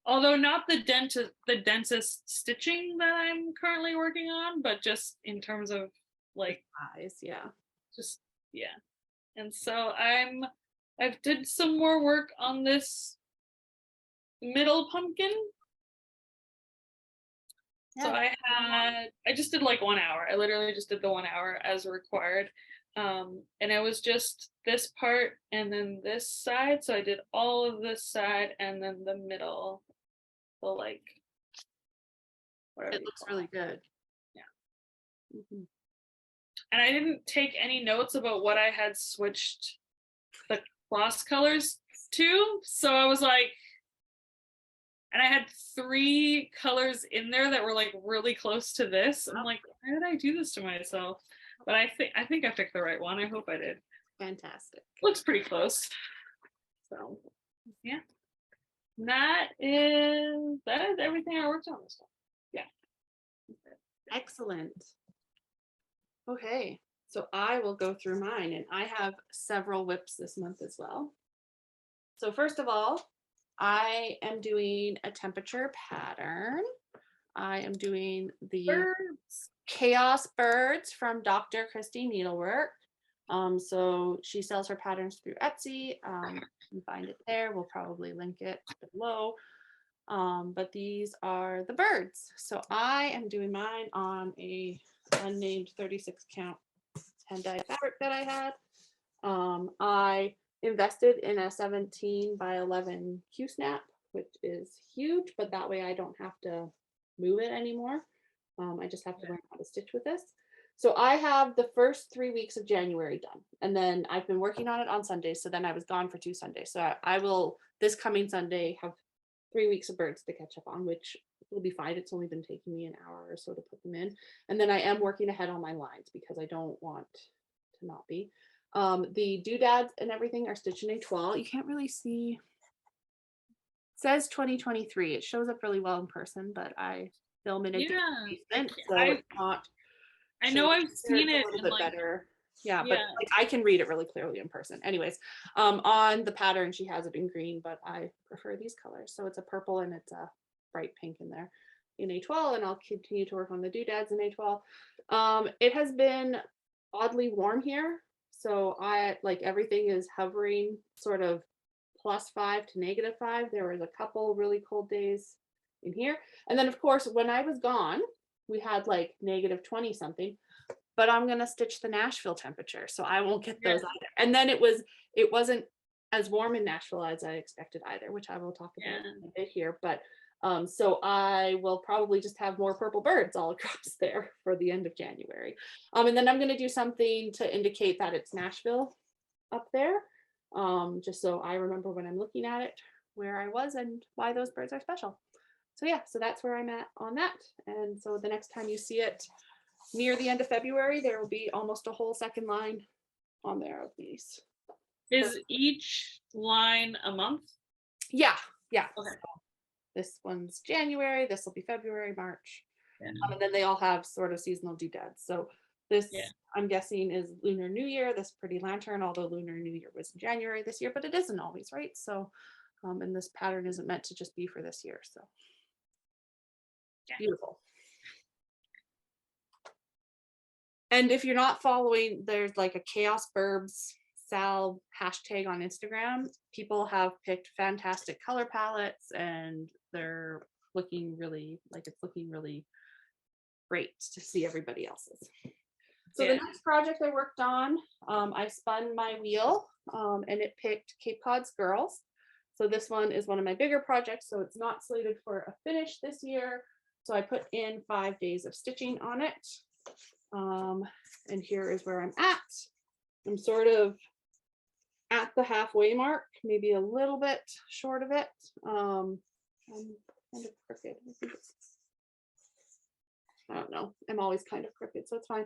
Although not the dentist stitching that I'm currently working on, but just in terms of like eyes, yeah. Just yeah. And so I've did some more work on this middle pumpkin. Yeah. So I just did like 1 hour. I literally just did the 1 hour as required. And it was just this part and then this side. So I did all of this side and then the middle. So like it looks really good. Yeah. Mm-hmm. And I didn't take any notes about what I had switched the floss colors to. So I was like, and I had 3 colors in there that were like really close to this. I'm like, why did I do this to myself? But I think I picked the right one. I hope I did. Fantastic. Looks pretty close. So yeah. That is everything I worked on this time. Yeah. Excellent. Okay, so I will go through mine, and I have several WIPs this month as well. So first of all, I am doing a temperature pattern. I am doing the Chaos Birds from Dr. Christy Needlework. So she sells her patterns through Etsy. You can find it there. We'll probably link it below. But these are the birds. So I am doing mine on a unnamed 36 count 10-dye fabric that I had. I invested in a 17 by 11 Q snap, which is huge, but that way I don't have to move it anymore. I just have to learn how to stitch with this. So I have the first 3 weeks of January done, and then I've been working on it on Sundays. So then I was gone for 2 Sundays. So I will this coming Sunday have 3 weeks of birds to catch up on, which will be fine. It's only been taking me an hour or so to put them in. And then I am working ahead on my lines because I don't want to not be. The doodads and everything are stitched in étoile. You can't really see. It says 2023. It shows up really well in person, but I film in a basement, so it's not. I know I've seen it a little bit better. Yeah, but like I can read it really clearly in person. Anyways, on the pattern she has it in green, but I prefer these colors. So it's a purple and it's a bright pink in there in étoile, and I'll continue to work on the doodads in étoile. It has been oddly warm here, so I like everything is hovering sort of +5 to -5. There was a couple really cold days in here, and then of course when I was gone we had like -20 something, but I'm gonna stitch the Nashville temperature, so I won't get those either. And then it wasn't as warm in Nashville as I expected either, which I will talk about in a bit here. But so I will probably just have more purple birds all across there for the end of January. And then I'm gonna do something to indicate that it's Nashville up there, just so I remember when I'm looking at it where I was and why those birds are special. So yeah, so that's where I'm at on that. And so the next time you see it near the end of February, there will be almost a whole second line on there of these. Is each line a month? Yeah. Okay. So this one's January, this will be February, March. And then they all have sort of seasonal doodads. So this, I'm guessing, is Lunar New Year, this pretty lantern, although Lunar New Year was in January this year, but it isn't always, right? So, and this pattern isn't meant to just be for this year. So beautiful. And if you're not following, there's like a Chaos Burbs Sal hashtag on Instagram. People have picked fantastic color palettes and they're looking really, like it's looking really great to see everybody else's. So the next project I worked on, I spun my wheel and it picked Cape Cod's Girls. So this one is one of my bigger projects, so it's not slated for a finish this year. So I put in 5 days of stitching on it. And here is where I'm at. I'm sort of at the halfway mark, maybe a little bit short of it. I'm kind of crooked. I don't know. I'm always kind of crooked, so it's fine.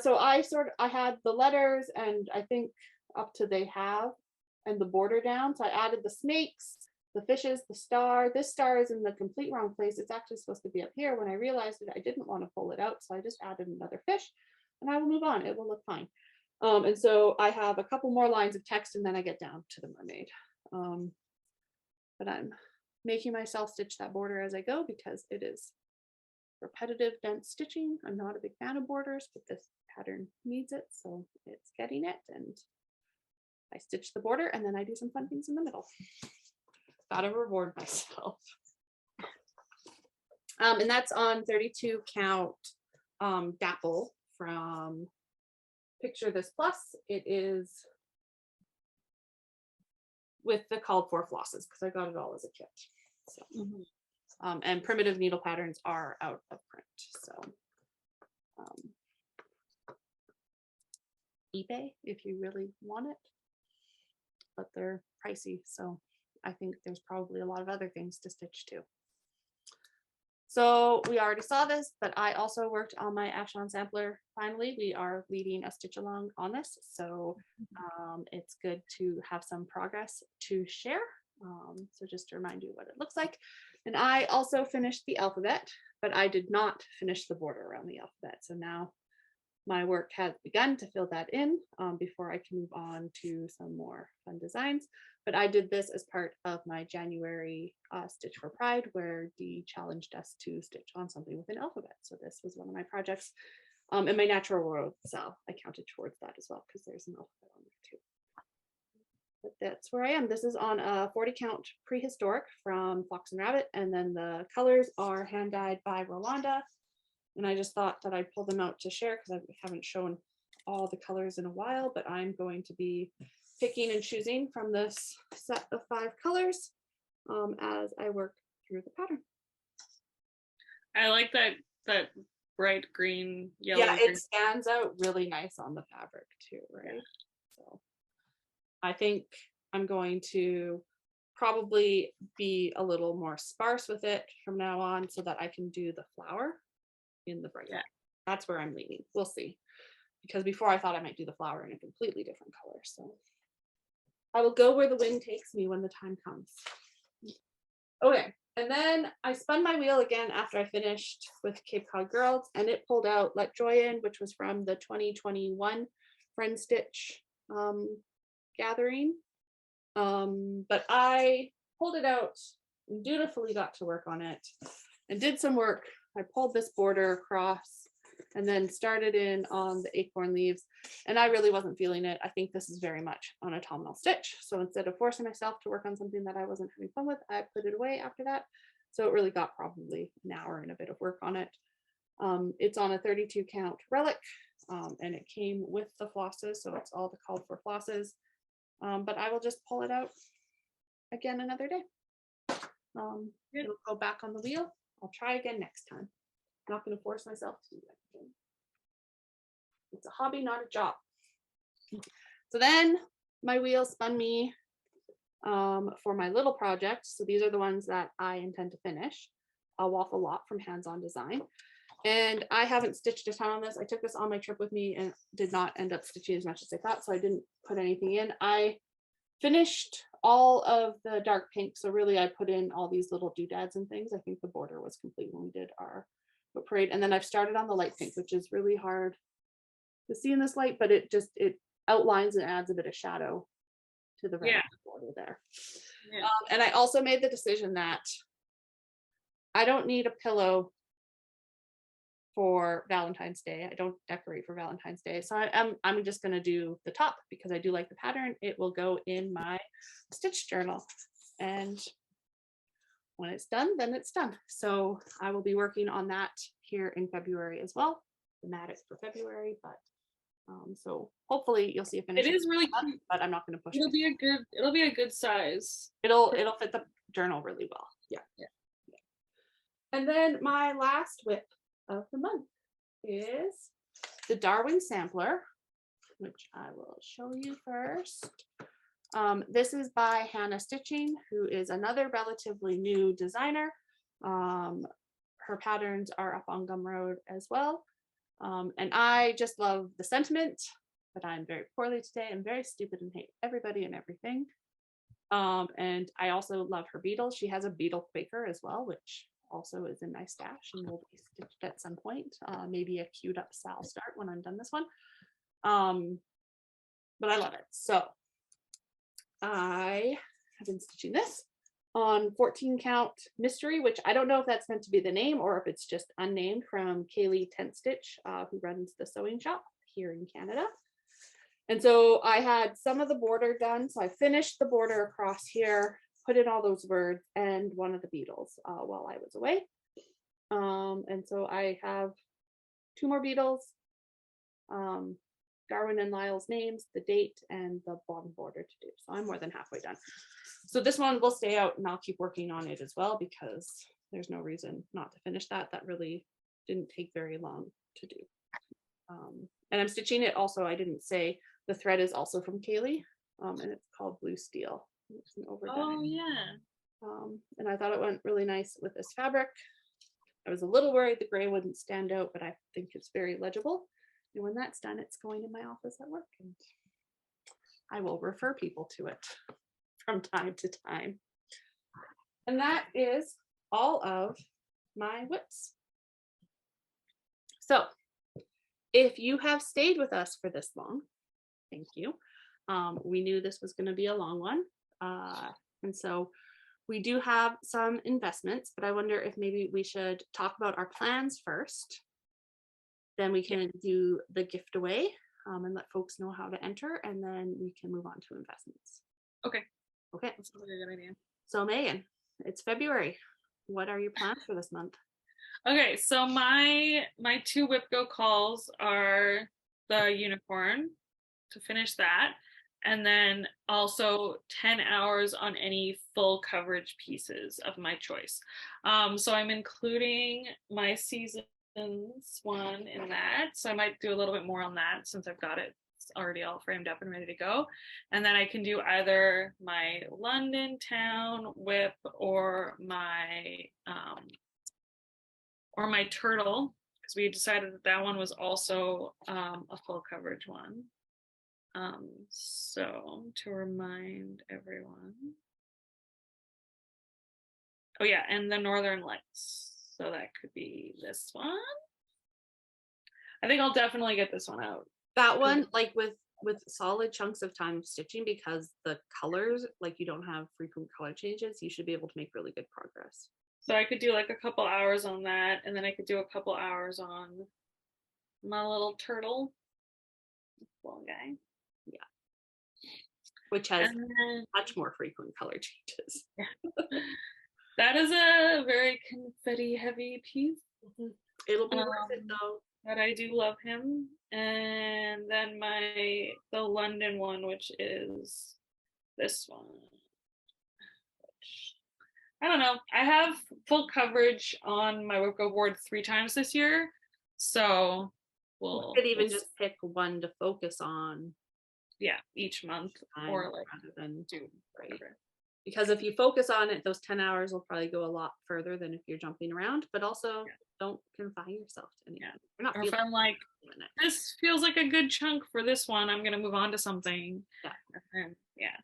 So I had the letters and I think up to they have and the border down. So I added the snakes, the fishes, the star. This star is in the complete wrong place. It's actually supposed to be up here. When I realized it, I didn't want to pull it out. So I just added another fish and I will move on. It will look fine. And so I have a couple more lines of text and then I get down to the mermaid. But I'm making myself stitch that border as I go because it is repetitive, dense stitching. I'm not a big fan of borders, but this pattern needs it, so it's getting it. And I stitch the border and then I do some fun things in the middle. Gotta reward myself. And that's on 32 count dapple from Picture This Plus. It is with the called for flosses because I got it all as a kit. So, and primitive needle patterns are out of print. So eBay if you really want it, but they're pricey. So I think there's probably a lot of other things to stitch too. So we already saw this, but I also worked on my Ashon sampler. Finally, we are leading a stitch along on this. So it's good to have some progress to share. So just to remind you what it looks like. And I also finished the alphabet, but I did not finish the border around the alphabet. So now my work has begun to fill that in before I can move on to some more fun designs. But I did this as part of my January Stitch for Pride, where Dee challenged us to stitch on something with an alphabet. So this was one of my projects. And my Natural World cell, I counted towards that as well, because there's an alphabet on there too. But that's where I am. This is on a 40 count prehistoric from Fox and Rabbit. And then the colors are hand dyed by Rolanda. And I just thought that I'd pull them out to share because I haven't shown all the colors in a while, but I'm going to be picking and choosing from this set of 5 colors as I work through the pattern. I like that bright green, yellow. Yeah, it stands out really nice on the fabric too, right? So I think I'm going to probably be a little more sparse with it from now on so that I can do the flower in the bright. Yeah. That's where I'm leaning. We'll see. Because before I thought I might do the flower in a completely different color. So I will go where the wind takes me when the time comes. Okay. And then I spun my wheel again after I finished with Cape Cod Girls, and it pulled out Let Joy In, which was from the 2021 Friend Stitch gathering. But I pulled it out and dutifully got to work on it and did some work. I pulled this border across and then started in on the acorn leaves, and I really wasn't feeling it. I think this is very much an autumnal stitch. So instead of forcing myself to work on something that I wasn't having fun with, I put it away after that. So it really got probably an hour and a bit of work on it. It's on a 32 count relic, and it came with the flosses. So it's all the called for flosses. But I will just pull it out again another day. It'll go back on the wheel. I'll try again next time. I'm not going to force myself to do that again. It's a hobby, not a job. So then my wheel spun me for my little project. So these are the ones that I intend to finish. A waffle lot from Hands On Design. And I haven't stitched a ton on this. I took this on my trip with me and did not end up stitching as much as I thought. So I didn't put anything in. I finished all of the dark pink. So really I put in all these little doodads and things. I think the border was complete when we did our parade. And then I've started on the light pink, which is really hard to see in this light, but it outlines and adds a bit of shadow to the red border there. Yeah. And I also made the decision that I don't need a pillow for Valentine's Day. I don't decorate for Valentine's Day. So I'm just going to do the top because I do like the pattern. It will go in my stitch journal. And when it's done, then it's done. So I will be working on that here in February as well. Thematic for February, but so hopefully you'll see a finish. It is really cute, but I'm not going to push. It'll be a good size. It'll fit the journal really well. Yeah. And then my last WIP of the month is the Darwin sampler, which I will show you first. This is by Hannah Stitching, who is another relatively new designer. Her patterns are up on Gumroad as well. And I just love the sentiment, but I'm very poorly today. I'm very stupid and hate everybody and everything. And I also love her beetles. She has a beetle Quaker as well, which also is in my stash and will be stitched at some point. Maybe a queued up Sal start when I'm done this one. But I love it. So I have been stitching this on 14 count mystery, which I don't know if that's meant to be the name or if it's just unnamed, from Kaylee Tent Stitch, who runs the sewing shop here in Canada. And so I had some of the border done. So I finished the border across here, put in all those words and one of the beetles while I was away. And so I have 2 more beetles, Darwin and Lyle's names, the date, and the bottom border to do. So I'm more than halfway done. So this one will stay out and I'll keep working on it as well, because there's no reason not to finish that. That really didn't take very long to do. And I'm stitching it also, I didn't say, the thread is also from Kaylee, and it's called Blue Steel. It's an overdye. Oh yeah. And I thought it went really nice with this fabric. I was a little worried the gray wouldn't stand out, but I think it's very legible. And when that's done, it's going in my office at work, and I will refer people to it from time to time. And that is all of my WIPs. So if you have stayed with us for this long, thank you. We knew this was going to be a long one. And so we do have some investments, but I wonder if maybe we should talk about our plans first. Then we can do the gift away and let folks know how to enter, and then we can move on to investments. Okay. Okay. That's a good idea. So Megan, it's February. What are your plans for this month? Okay, so my 2 WIP Go calls are the unicorn, to finish that, and then also 10 hours on any full coverage pieces of my choice. So I'm including my seasons one in that, so I might do a little bit more on that since I've got it already all framed up and ready to go. And then I can do either my London town WIP or my turtle, because we decided that one was also a full coverage one. So to remind everyone, oh yeah, and the Northern Lights, so that could be this one. I think I'll definitely get this one out. That one, like with solid chunks of time stitching, because the colors, like you don't have frequent color changes, you should be able to make really good progress. So I could do like a couple hours on that, and then I could do a couple hours on my little turtle, little guy. Yeah. Which has much more frequent color changes. Yeah. That is a very confetti heavy piece. Mm-hmm. It'll be worth it though. But I do love him. And then the London one, which is this one. I don't know. I have full coverage on my WIP Go board 3 times this year. So you could even just pick one to focus on. Yeah, each month, or like rather than do whatever. Right. Because if you focus on it, those 10 hours will probably go a lot further than if you're jumping around, but also don't confine yourself to anything. Yeah. Or if I'm like, this feels like a good chunk for this one, I'm going to move on to something. Yeah. And, yeah.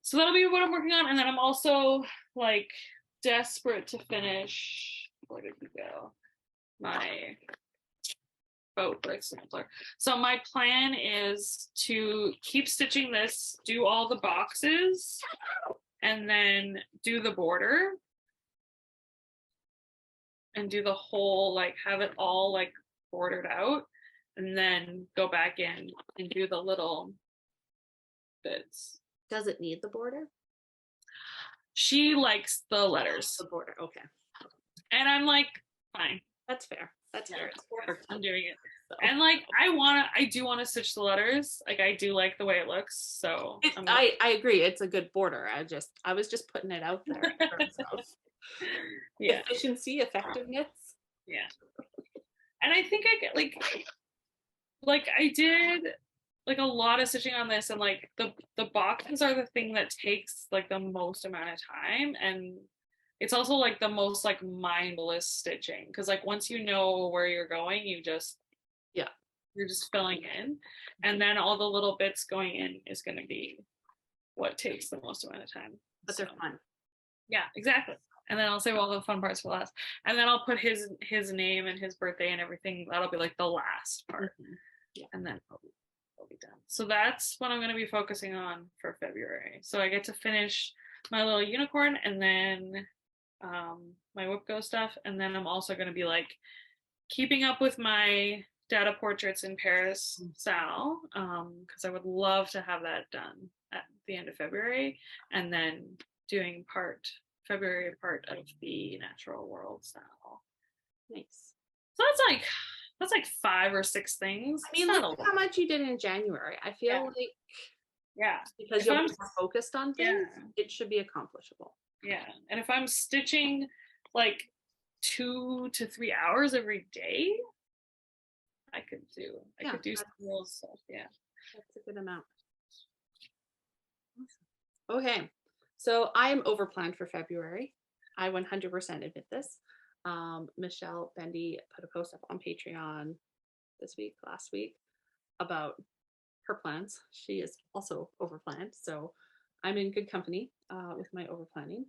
So that'll be what I'm working on. And then I'm also like desperate to finish, where did we go? My boat break sampler. So my plan is to keep stitching this, do all the boxes, and then do the border. And do the whole, like, have it all like bordered out, and then go back in and do the little bits. Does it need the border? She likes the letters. The border, okay. And I'm like, fine. That's fair. That's fair. I'm doing it. So. And like, I do want to stitch the letters. Like, I do like the way it looks. So I agree. It's a good border. I was just putting it out there in terms of efficiency, effectiveness. Yeah. And I think I get like I did like a lot of stitching on this, and like the boxes are the thing that takes like the most amount of time, and it's also like the most like mindless stitching because like once you know where you're going, Yeah. you're just filling in, and then all the little bits going in is going to be what takes the most amount of time. But they're fun. Yeah, exactly. And then I'll say all the fun parts for last, and then I'll put his name and his birthday and everything. That'll be like the last part, Yeah. and then I'll be done. So that's what I'm going to be focusing on for February. So I get to finish my little unicorn, and then my WIP Go stuff, and then I'm also going to be like keeping up with my data portraits in Paris Sal, because I would love to have that done at the end of February, and then doing February part of the natural world Sal. Nice. So that's like 5 or 6 things. I mean, look how much you did in January. I feel like because you're more focused on things, it should be accomplishable. Yeah, and if I'm stitching like 2 to 3 hours every day, I could do some real stuff. Yeah, that's a good amount. Okay, so I am overplanned for February. I 100% admit this. Michelle Bendy put a post up on Patreon last week about her plans. She is also overplanned, so I'm in good company with my overplanning.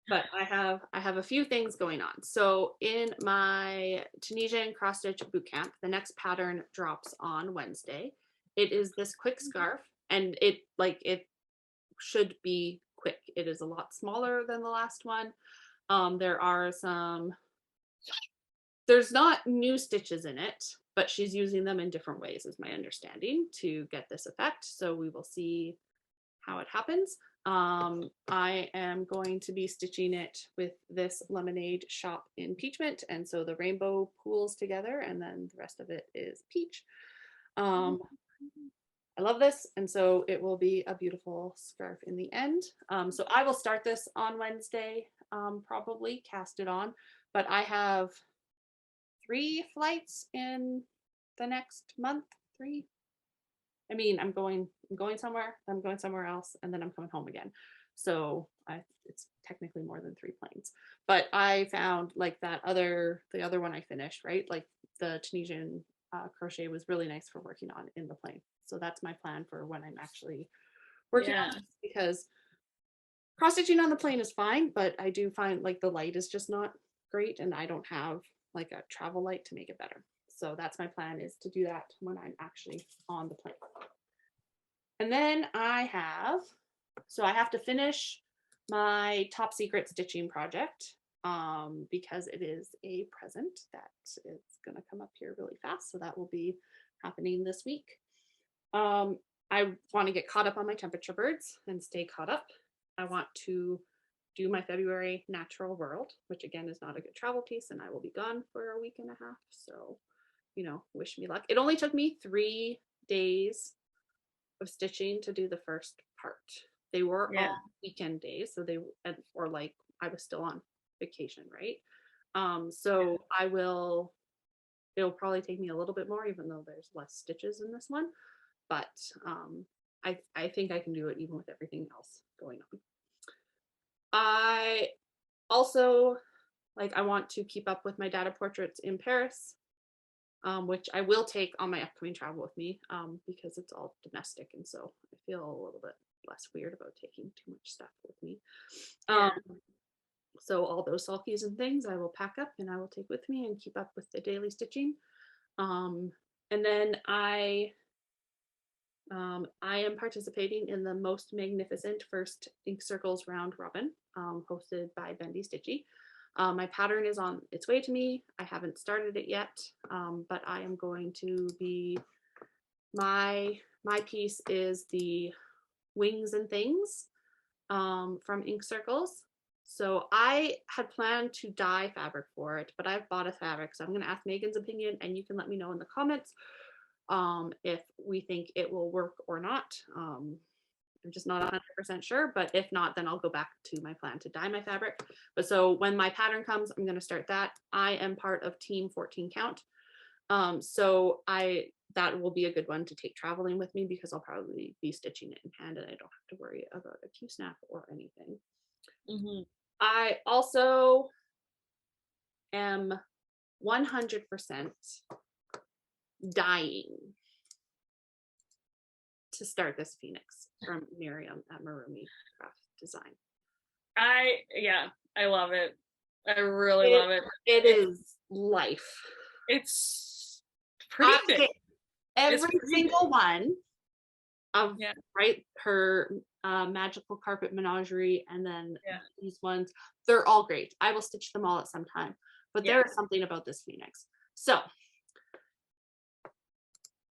But I have a few things going on. So in my Tunisian cross stitch bootcamp, the next pattern drops on Wednesday. It is this quick scarf, and it should be quick. It is a lot smaller than the last one. There's not new stitches in it, but she's using them in different ways, is my understanding, to get this effect. So we will see how it happens. I am going to be stitching it with this Lemonade Shop Impeachment, and so the rainbow pools together, and then the rest of it is peach. I love this, and so it will be a beautiful scarf in the end. So I will start this on Wednesday, probably cast it on, but I have 3 flights in the next month. 3. I mean, I'm going somewhere, I'm going somewhere else, and then I'm coming home again. So it's technically more than 3 planes. But I found like the other one I finished, right? Like the Tunisian crochet was really nice for working on in the plane. So that's my plan for when I'm actually working on it, because cross stitching on the plane is fine, but I do find like the light is just not great, and I don't have like a travel light to make it better. So that's my plan, is to do that when I'm actually on the plane. And then I have to finish my top secret stitching project, because it is a present that is going to come up here really fast. So that will be happening this week. I want to get caught up on my temperature birds and stay caught up. I want to do my February natural world, which again is not a good travel piece, and I will be gone for a week and a half. So, wish me luck. It only took me 3 days of stitching to do the first part. They were all weekend days, so or like I was still on vacation, right? So it'll probably take me a little bit more, even though there's less stitches in this one. But I think I can do it even with everything else going on. I also I want to keep up with my data portraits in Paris, which I will take on my upcoming travel with me, because it's all domestic, and so I feel a little bit less weird about taking too much stuff with me. So all those sulkies and things I will pack up and I will take with me and keep up with the daily stitching. And then I am participating in the most magnificent first Ink Circles round robin, hosted by Bendy Stitchy. My pattern is on its way to me. I haven't started it yet, but I am going to be, my piece is the Wings and Things from Ink Circles. So I had planned to dye fabric for it, but I've bought a fabric. So I'm going to ask Megan's opinion, and you can let me know in the comments if we think it will work or not. I'm just not 100% sure, but if not, then I'll go back to my plan to dye my fabric. But so when my pattern comes, I'm going to start that. I am part of Team 14 Count. So I that will be a good one to take traveling with me because I'll probably be stitching it in hand and I don't have to worry about a Q-snap or anything. Mhm. I also am 100% dying to start this Phoenix from Miriam at Marumi Craft Design. I love it. I really It, love it. it is life. It's pretty big. Every pretty single big. one of Yeah. right her magical carpet menagerie and then Yeah. these ones, they're all great. I will stitch them all at some time, but Yeah. there is something about this Phoenix. So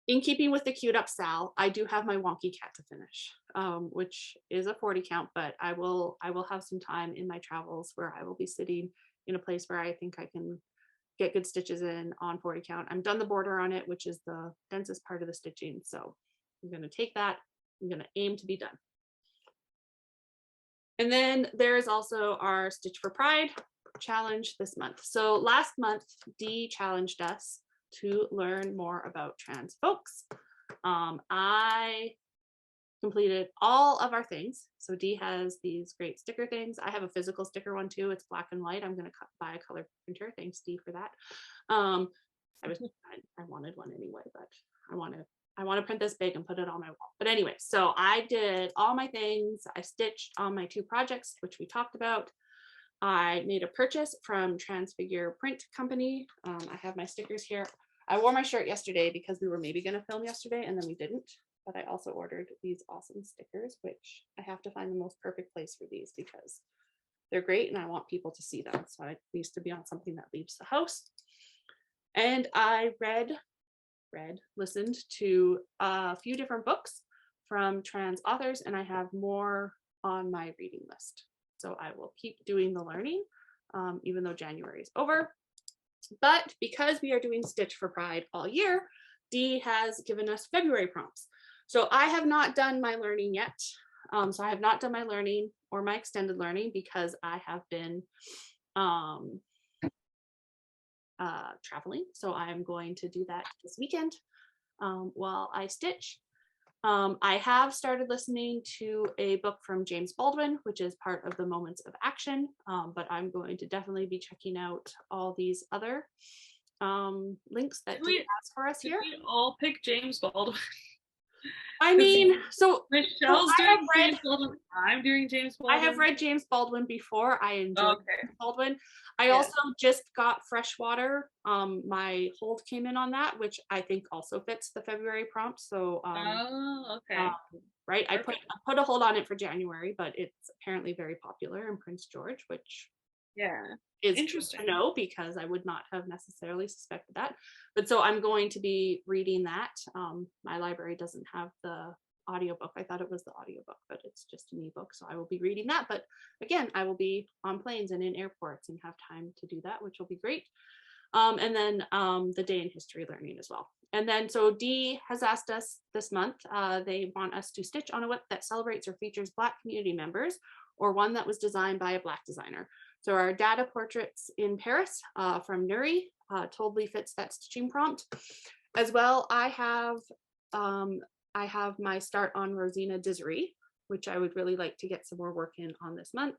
in keeping with the queued up Sal, I do have my wonky cat to finish, which is a 40 count, but I will have some time in my travels where I will be sitting in a place where I think I can get good stitches in on 40 count. I'm done the border on it, which is the densest part of the stitching. So I'm going to take that. I'm going to aim to be done. And then there is also our Stitch for Pride challenge this month. So last month, Dee challenged us to learn more about trans folks. I completed all of our things. So Dee has these great sticker things. I have a physical sticker one too. It's black and white. I'm going to buy a color printer. Thanks, Dee, for that. I wanted one anyway, but I want to print this big and put it on my wall. But anyway, so I did all my things. I stitched on my 2 projects, which we talked about. I made a purchase from Transfigure Print Company. I have my stickers here. I wore my shirt yesterday because we were maybe going to film yesterday and then we didn't. But I also ordered these awesome stickers, which I have to find the most perfect place for these because they're great and I want people to see them. So it needs to be on something that leaves the house. And I listened to a few different books from trans authors, and I have more on my reading list. So I will keep doing the learning, even though January is over. But because we are doing Stitch for Pride all year, Dee has given us February prompts. So I have not done my learning yet. So I have not done my learning or my extended learning because I have been traveling. So I'm going to do that this weekend while I stitch. I have started listening to a book from James Baldwin, which is part of the Moments of Action, but I'm going to definitely be checking out all these other links that Dee has for us here. We all pick James Baldwin. I mean, so Michelle's doing James Baldwin. I'm doing James Baldwin. I have read James Baldwin before. I enjoy James Baldwin. I also just got Freshwater. My hold came in on that, which I think also fits the February prompt. So right, I put a hold on it for January, but it's apparently very popular in Prince George, which is interesting to know because I would not have necessarily suspected that. But so I'm going to be reading that. My library doesn't have the audiobook. I thought it was the audiobook, but it's just an ebook. So I will be reading that. But again, I will be on planes and in airports and have time to do that, which will be great. And then the day in history learning as well. And then so Dee has asked us this month, they want us to stitch on a WIP that celebrates or features Black community members or one that was designed by a Black designer. So our data portraits in Paris from Nuri totally fits that stitching prompt. As well, I have my start on Rosina Dissery, which I would really like to get some more work in on this month.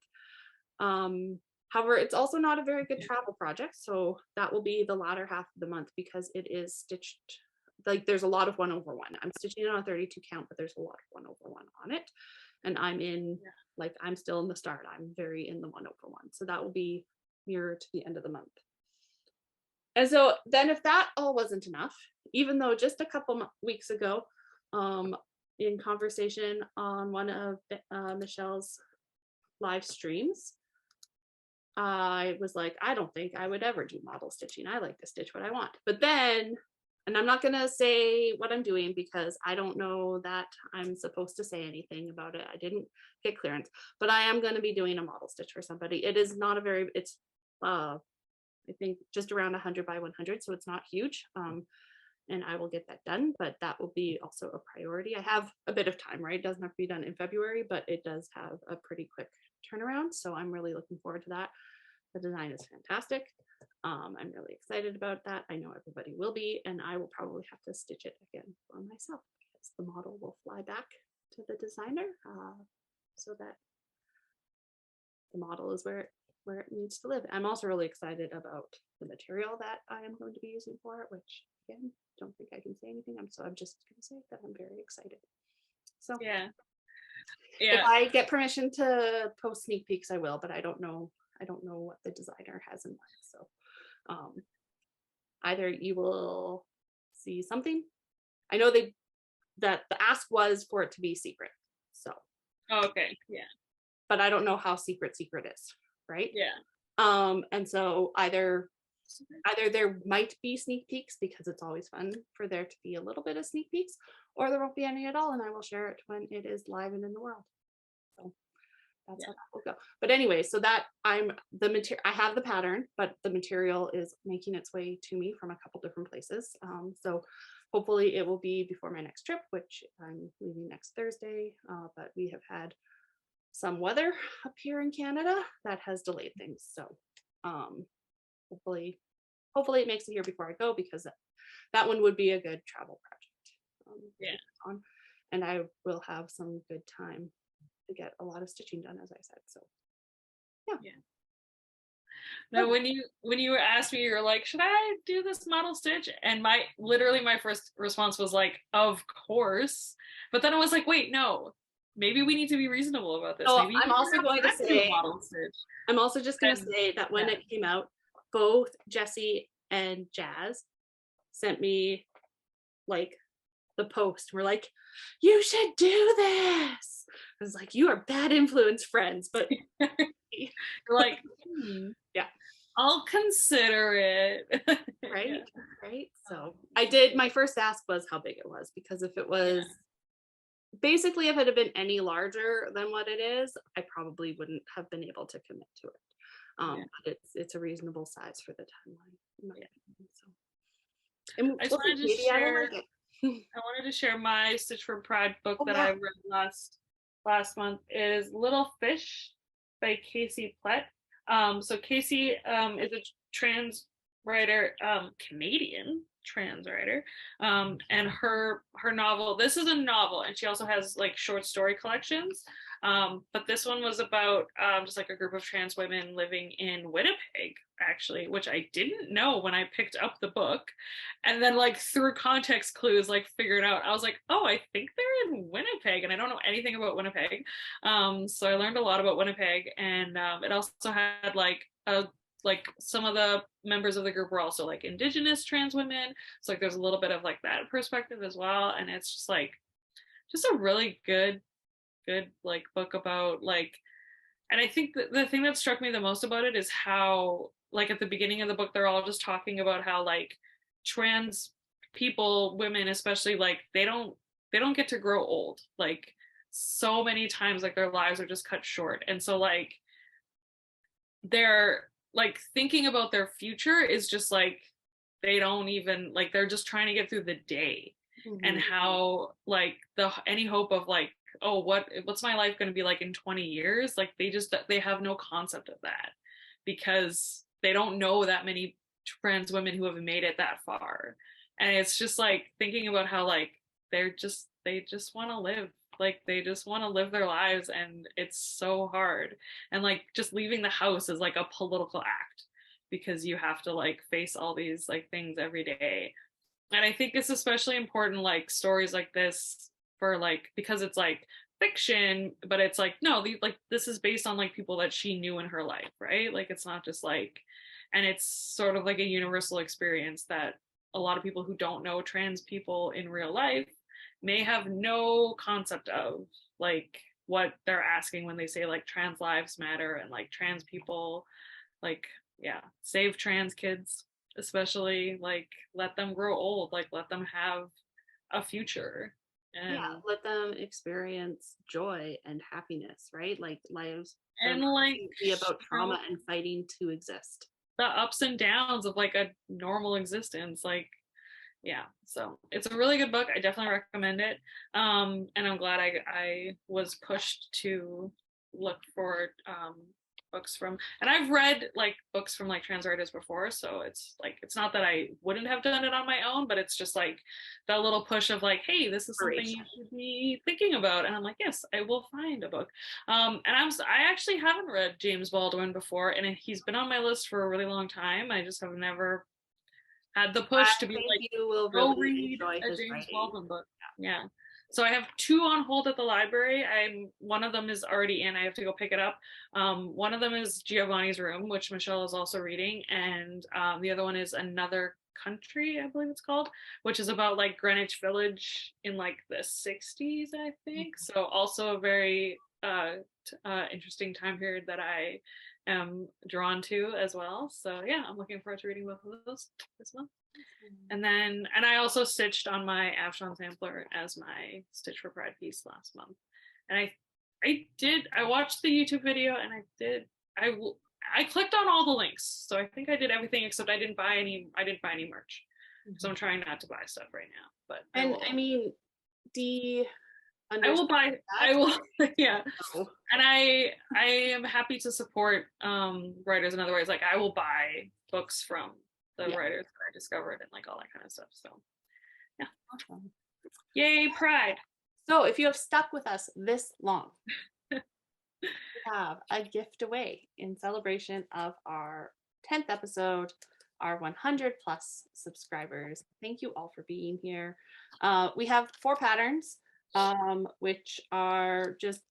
However, it's also not a very good travel project, so that will be the latter half of the month because it is stitched, like there's a lot of 1/1. I'm stitching it on a 32 count, but there's a lot of 1/1 on it. And I'm in, like, I'm still in the start. I'm very in the 1/1. So that will be nearer to the end of the month. And so then if that all wasn't enough, even though just a couple weeks ago, in conversation on one of Michelle's live streams, I was like, I don't think I would ever do model stitching. I like to stitch what I want. But then, and I'm not going to say what I'm doing because I don't know that I'm supposed to say anything about it. I didn't get clearance, but I am going to be doing a model stitch for somebody. It is not a very, it's, I think just around 100 by 100. So it's not huge. And I will get that done, but that will be also a priority. I have a bit of time, right? It doesn't have to be done in February, but it does have a pretty quick turnaround. So I'm really looking forward to that. The design is fantastic. I'm really excited about that. I know everybody will be, and I will probably have to stitch it again for myself because the model will fly back to the designer so that the model is where it needs to live. I'm also really excited about the material that I am going to be using for it, which again, don't think I can say anything. I'm just gonna say that I'm very excited. So Yeah. if I get permission to post sneak peeks, I will, but I don't know what the designer has in mind. So either you will see something. I know that the ask was for it to be secret. So Okay. Yeah. but I don't know how secret is, right? Yeah. And so either there might be sneak peeks because it's always fun for there to be a little bit of sneak peeks, or there won't be any at all, and I will share it when it is live and in the world. So that's how that will go. But anyway, so that I have the pattern, but the material is making its way to me from a couple different places. So hopefully it will be before my next trip, which I'm leaving next Thursday. But we have had some weather up here in Canada that has delayed things. So hopefully it makes it here before I go, because that one would be a good travel project. Yeah. And I will have some good time to get a lot of stitching done, as I said. So yeah. No, when you asked me, you're like, should I do this model stitch? And my first response was like, of course. But then I was like, wait, no, maybe we need to be reasonable about this. So Maybe I'm also going to say, model stitch. I'm also just going to say that when it came out, both Jesse and Jazz sent me like the post. We're like, you should do this. I was like, you are bad influence friends, but you're like, yeah, I'll consider it. right. Right. So I did. My first ask was how big it was, because if it was basically, if it had been any larger than what it is, I probably wouldn't have been able to commit to it. But it's a reasonable size for the timeline. So. I just wanted to share. I wanted to share my Stitch for Pride book that I read last month. It is Little Fish by Casey Plett. So Casey is a trans writer, Canadian trans writer, and her novel. This is a novel, and she also has like short story collections. But this one was about just like a group of trans women living in Winnipeg, actually, which I didn't know when I picked up the book, and then like through context clues, like figured out. I was like, oh, I think they're in Winnipeg, and I don't know anything about Winnipeg. So I learned a lot about Winnipeg, and it also had like some of the members of the group were also like Indigenous trans women, so like there's a little bit of like that perspective as well, and it's just like a really good like book about like, and I think the thing that struck me the most about it is how like at the beginning of the book they're all just talking about how like trans people, women especially, like they don't get to grow old, like so many times like their lives are just cut short, and so like they're like thinking about their future is just like they don't even like, they're just trying to get through the day. And how like any hope of like, oh, what's my life going to be like in 20 years, like they have no concept of that, because they don't know that many trans women who have made it that far. And it's just like thinking about how like they just want to live, like they just want to live their lives, and it's so hard. And like just leaving the house is like a political act, because you have to like face all these like things every day. And I think it's especially important, like stories like this, for like, because it's like fiction, but it's like, no, like this is based on like people that she knew in her life, right? Like it's not just like, and it's sort of like a universal experience that a lot of people who don't know trans people in real life may have no concept of, like what they're asking when they say like trans lives matter, and like trans people, like save trans kids, especially, like let them grow old, like let them have a future, and let them experience joy and happiness, right? Like lives and like be about trauma and fighting to exist, the ups and downs of like a normal existence, like so it's a really good book. I definitely recommend it, and I'm glad I was pushed to look for books from, and I've read like books from like trans writers before, so it's like it's not that I wouldn't have done it on my own, but it's just like that little push of like, hey, this is something you should be thinking about, and I'm like, yes, I will find a book. And I actually haven't read James Baldwin before, and he's been on my list for a really long time. I just have never had the push to be like, you will go really read enjoy a his James writing. Baldwin book. Yeah. So I have 2 on hold at the library. One of them is already in. I have to go pick it up. One of them is Giovanni's Room, which Michelle is also reading, and the other one is Another Country, I believe it's called, which is about like Greenwich Village in like the 60s, I think. So also a very interesting time period that I am drawn to as well. So yeah, I'm looking forward to reading both of those this month. And I also stitched on my Avshon sampler as my Stitch for Pride piece last month. And I watched the YouTube video, and I clicked on all the links. So I think I did everything except I didn't buy any merch. So I'm trying not to buy stuff right now. But I mean, I will buy. I will, yeah. And I am happy to support writers in other ways. Like I will buy books from the writers that I discovered and like all that kind of stuff. So yeah. Awesome. Yay, Pride. So if you have stuck with us this long, we have a gift away in celebration of our 10th episode, our 100 plus subscribers. Thank you all for being here. We have 4 patterns, which are just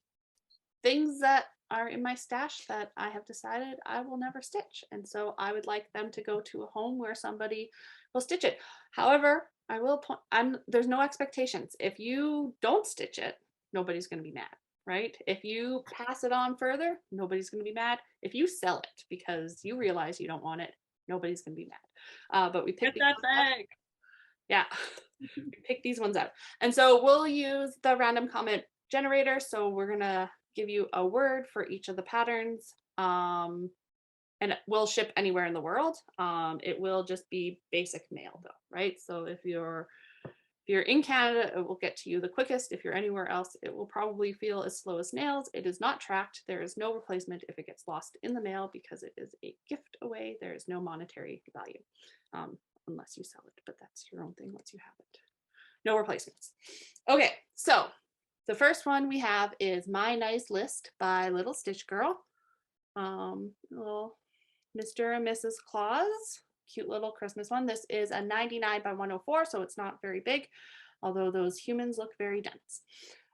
things that are in my stash that I have decided I will never stitch. And so I would like them to go to a home where somebody will stitch it. However, I will there's no expectations. If you don't stitch it, nobody's going to be mad, right? If you pass it on further, nobody's going to be mad. If you sell it because you realize you don't want it, nobody's going to be mad. But we picked that bag. Yeah, we pick these ones out. And so we'll use the random comment generator. So we're going to give you a word for each of the patterns, and it will ship anywhere in the world. It will just be basic mail though, right? So if you're in Canada, it will get to you the quickest. If you're anywhere else, it will probably feel as slow as snails. It is not tracked. There is no replacement if it gets lost in the mail because it is a gift away. There is no monetary value unless you sell it, but that's your own thing once you have it. No replacements. Okay, so the first one we have is My Nice List by Little Stitch Girl. Little Mr. and Mrs. Claus, cute little Christmas one. This is a 99 by 104, so it's not very big, although those humans look very dense.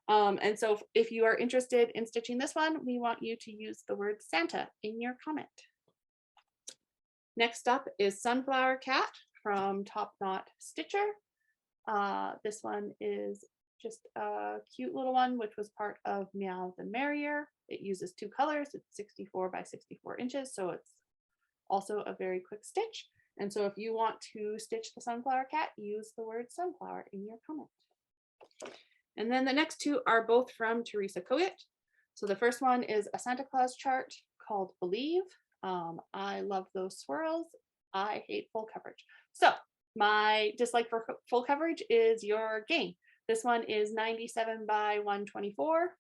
And so if you are interested in stitching this one, we want you to use the word Santa in your comment. Next up is Sunflower Cat from Top Knot Stitcher. This one is just a cute little one, which was part of Meow the Merrier. It uses 2 colors. It's 64 by 64 inches, so it's also a very quick stitch. And so if you want to stitch the sunflower cat, use the word sunflower in your comment. And then the next 2 are both from Teresa Kogut. So the first one is a Santa Claus chart called Believe. I love those swirls. I hate full coverage. So my dislike for full coverage is your gain. This one is 97 by 124.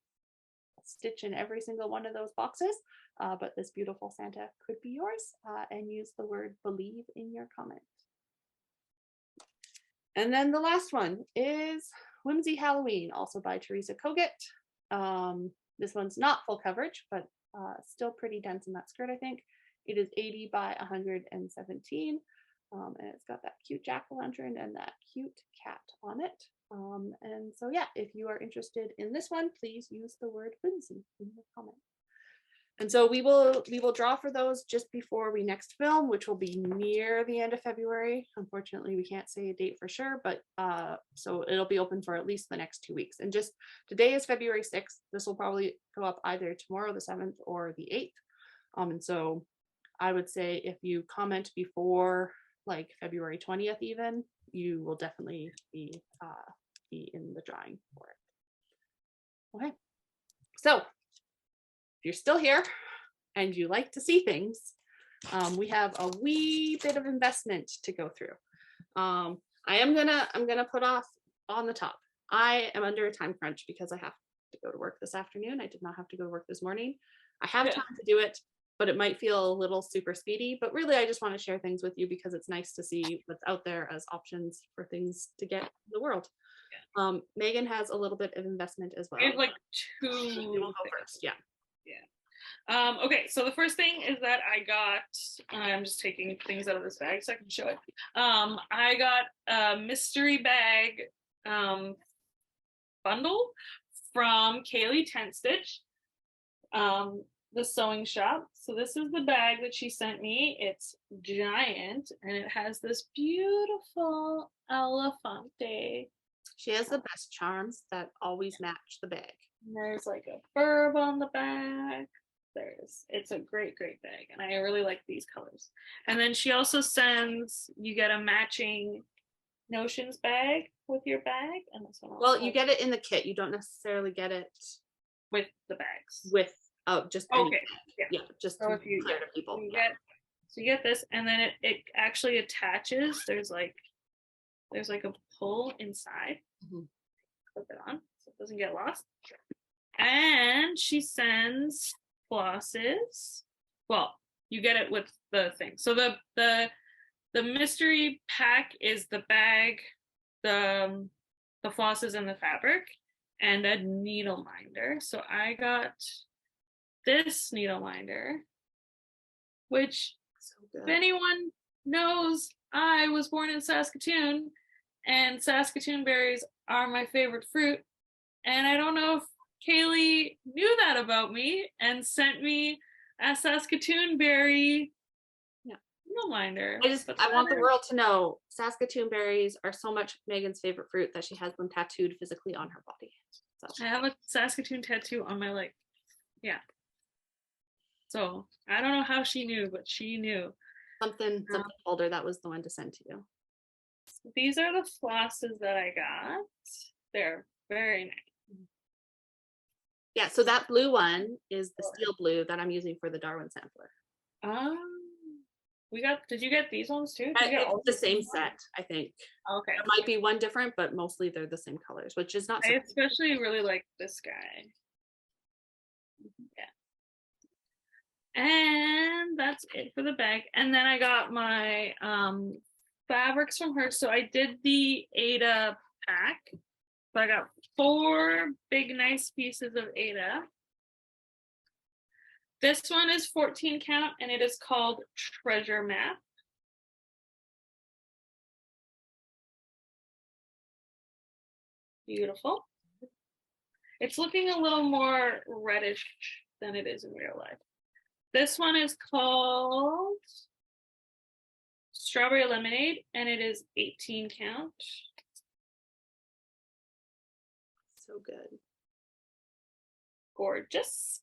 Stitch in every single one of those boxes, but this beautiful Santa could be yours, and use the word believe in your comment. And then the last one is Whimsy Halloween, also by Teresa Kogut. This one's not full coverage, but still pretty dense in that skirt, I think. It is 80 by 117. And it's got that cute jack-o'-lantern and that cute cat on it. And so yeah, if you are interested in this one, please use the word whimsy in your comment. And so we will draw for those just before we next film, which will be near the end of February. Unfortunately, we can't say a date for sure, but so it'll be open for at least the next 2 weeks. And just today is February 6th. This will probably go up either tomorrow, the 7th, or the 8th. And so I would say if you comment before like February 20th even, you will definitely be in the drawing for it. Okay, so if you're still here and you like to see things, we have a wee bit of investment to go through. I'm gonna put off on the top. I am under a time crunch because I have to go to work this afternoon. I did not have to go to work this morning. I have time to do it, but it might feel a little super speedy. But really, I just want to share things with you because it's nice to see what's out there as options for things to get in the world. Megan has a little bit of investment as well. I have like You will two. go first. Yeah. Okay, so the first thing is that I got, I'm just taking things out of this bag so I can show it. I got a mystery bag bundle from Kaylee Tent Stitch, the sewing shop. So this is the bag that she sent me. It's giant and it has this beautiful elefante. She has the best charms that always match the bag. And there's like a burb on the back. It's a great bag, and I really like these colors. And then she also sends, you get a matching notions bag with your bag, and this one also, well, you get it in the kit. You don't necessarily get it with the bags. With just okay, yeah, just so if you clear to people. You get this, and then it actually attaches. There's like a pull inside. Clip it on so it doesn't get lost. And she sends flosses. Well, you get it with the thing. So the mystery pack is the bag, the flosses and the fabric, and a needle minder. So I got this needle minder, which if anyone knows, I was born in Saskatoon, and Saskatoon berries are my favorite fruit. And I don't know if Kaylee knew that about me and sent me a Saskatoon berry reminder. I want the world to know Saskatoon berries are so much Megan's favorite fruit that she has them tattooed physically on her body. So I have a Saskatoon tattoo on my leg. Yeah. So I don't know how she knew, but she knew. Something told her that was the one to send to you. So these are the flosses that I got. They're very nice. Yeah, so that blue one is the steel blue that I'm using for the Darwin sampler. Did you get these ones too? It's the same set, I think. Okay. There might be one different, but mostly they're the same colors, which is not I especially really like this guy. Yeah. And that's it for the bag. And then I got my fabrics from her. So I did the Ada pack. So I got 4 big nice pieces of Ada. This one is 14 count and it is called Treasure Map. Beautiful. It's looking a little more reddish than it is in real life. This one is called Strawberry Lemonade and it is 18 count. So good. Gorgeous.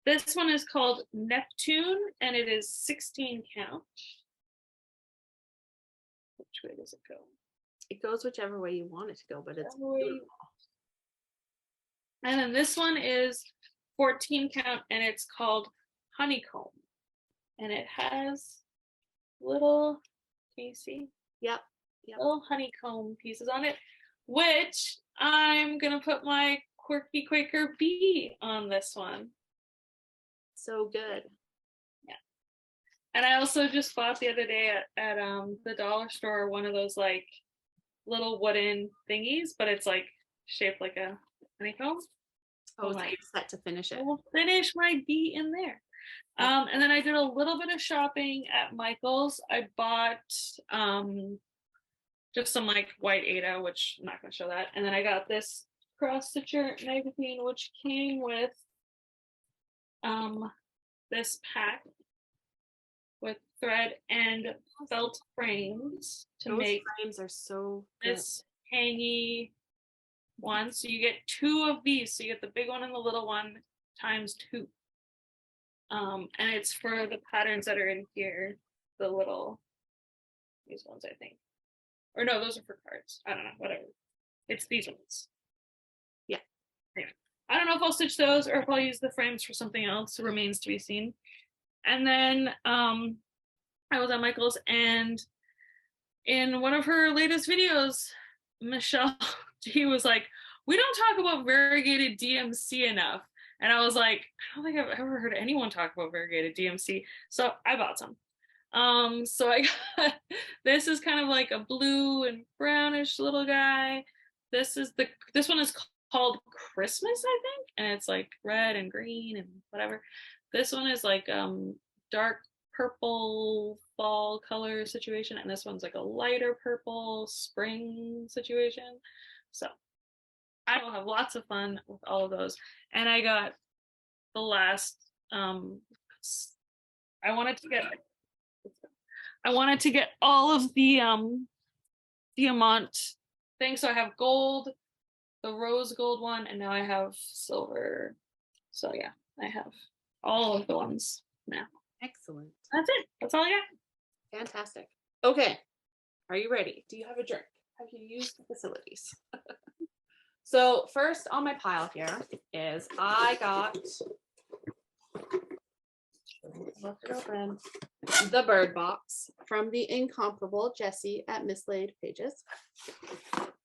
This one is called Neptune and it is 16 count. Which way does it go? It goes whichever way you want it to go, but it's beautiful. And then this one is 14 count and it's called Honeycomb. And it has little, can you see? Yep. Little honeycomb pieces on it, which I'm gonna put my Quirky Quaker bee on this one. So good. Yeah. And I also just bought the other day at the dollar store one of those like little wooden thingies, but it's like shaped like a honeycomb. Oh, so you're set to finish it. I'll finish my bee in there. And then I did a little bit of shopping at Michael's. I bought just some like white Ada, which I'm not going to show that. And then I got this cross stitcher magazine, which came with this pack with thread and felt frames to make. Frames are so this hangy one. So you get 2 of these. So you get the big one and the little one times 2. And it's for the patterns that are in here, these ones, I think. Or no, those are for cards. I don't know, whatever. It's these ones. Yeah. Anyway, I don't know if I'll stitch those or if I'll use the frames for something else. It remains to be seen. And then I was at Michael's, and in one of her latest videos, Michelle, she was like, we don't talk about variegated DMC enough. And I was like, I don't think I've ever heard anyone talk about variegated DMC. So I bought some. So I got this is kind of like a blue and brownish little guy. This one is called Christmas, I think, and it's like red and green and whatever. This one is like dark purple fall color situation, and this one's like a lighter purple spring situation. So I will have lots of fun with all of those. And I got the last I wanted to get all of the diamant things. So I have gold, the rose gold one, and now I have silver. So yeah, I have all of the ones now. Excellent. That's it. That's all I got. Fantastic. Okay. Are you ready? Do you have a drink? Have you used the facilities? So first on my pile here is I got the bird box from the incomparable Jessie at Mislaid Pages.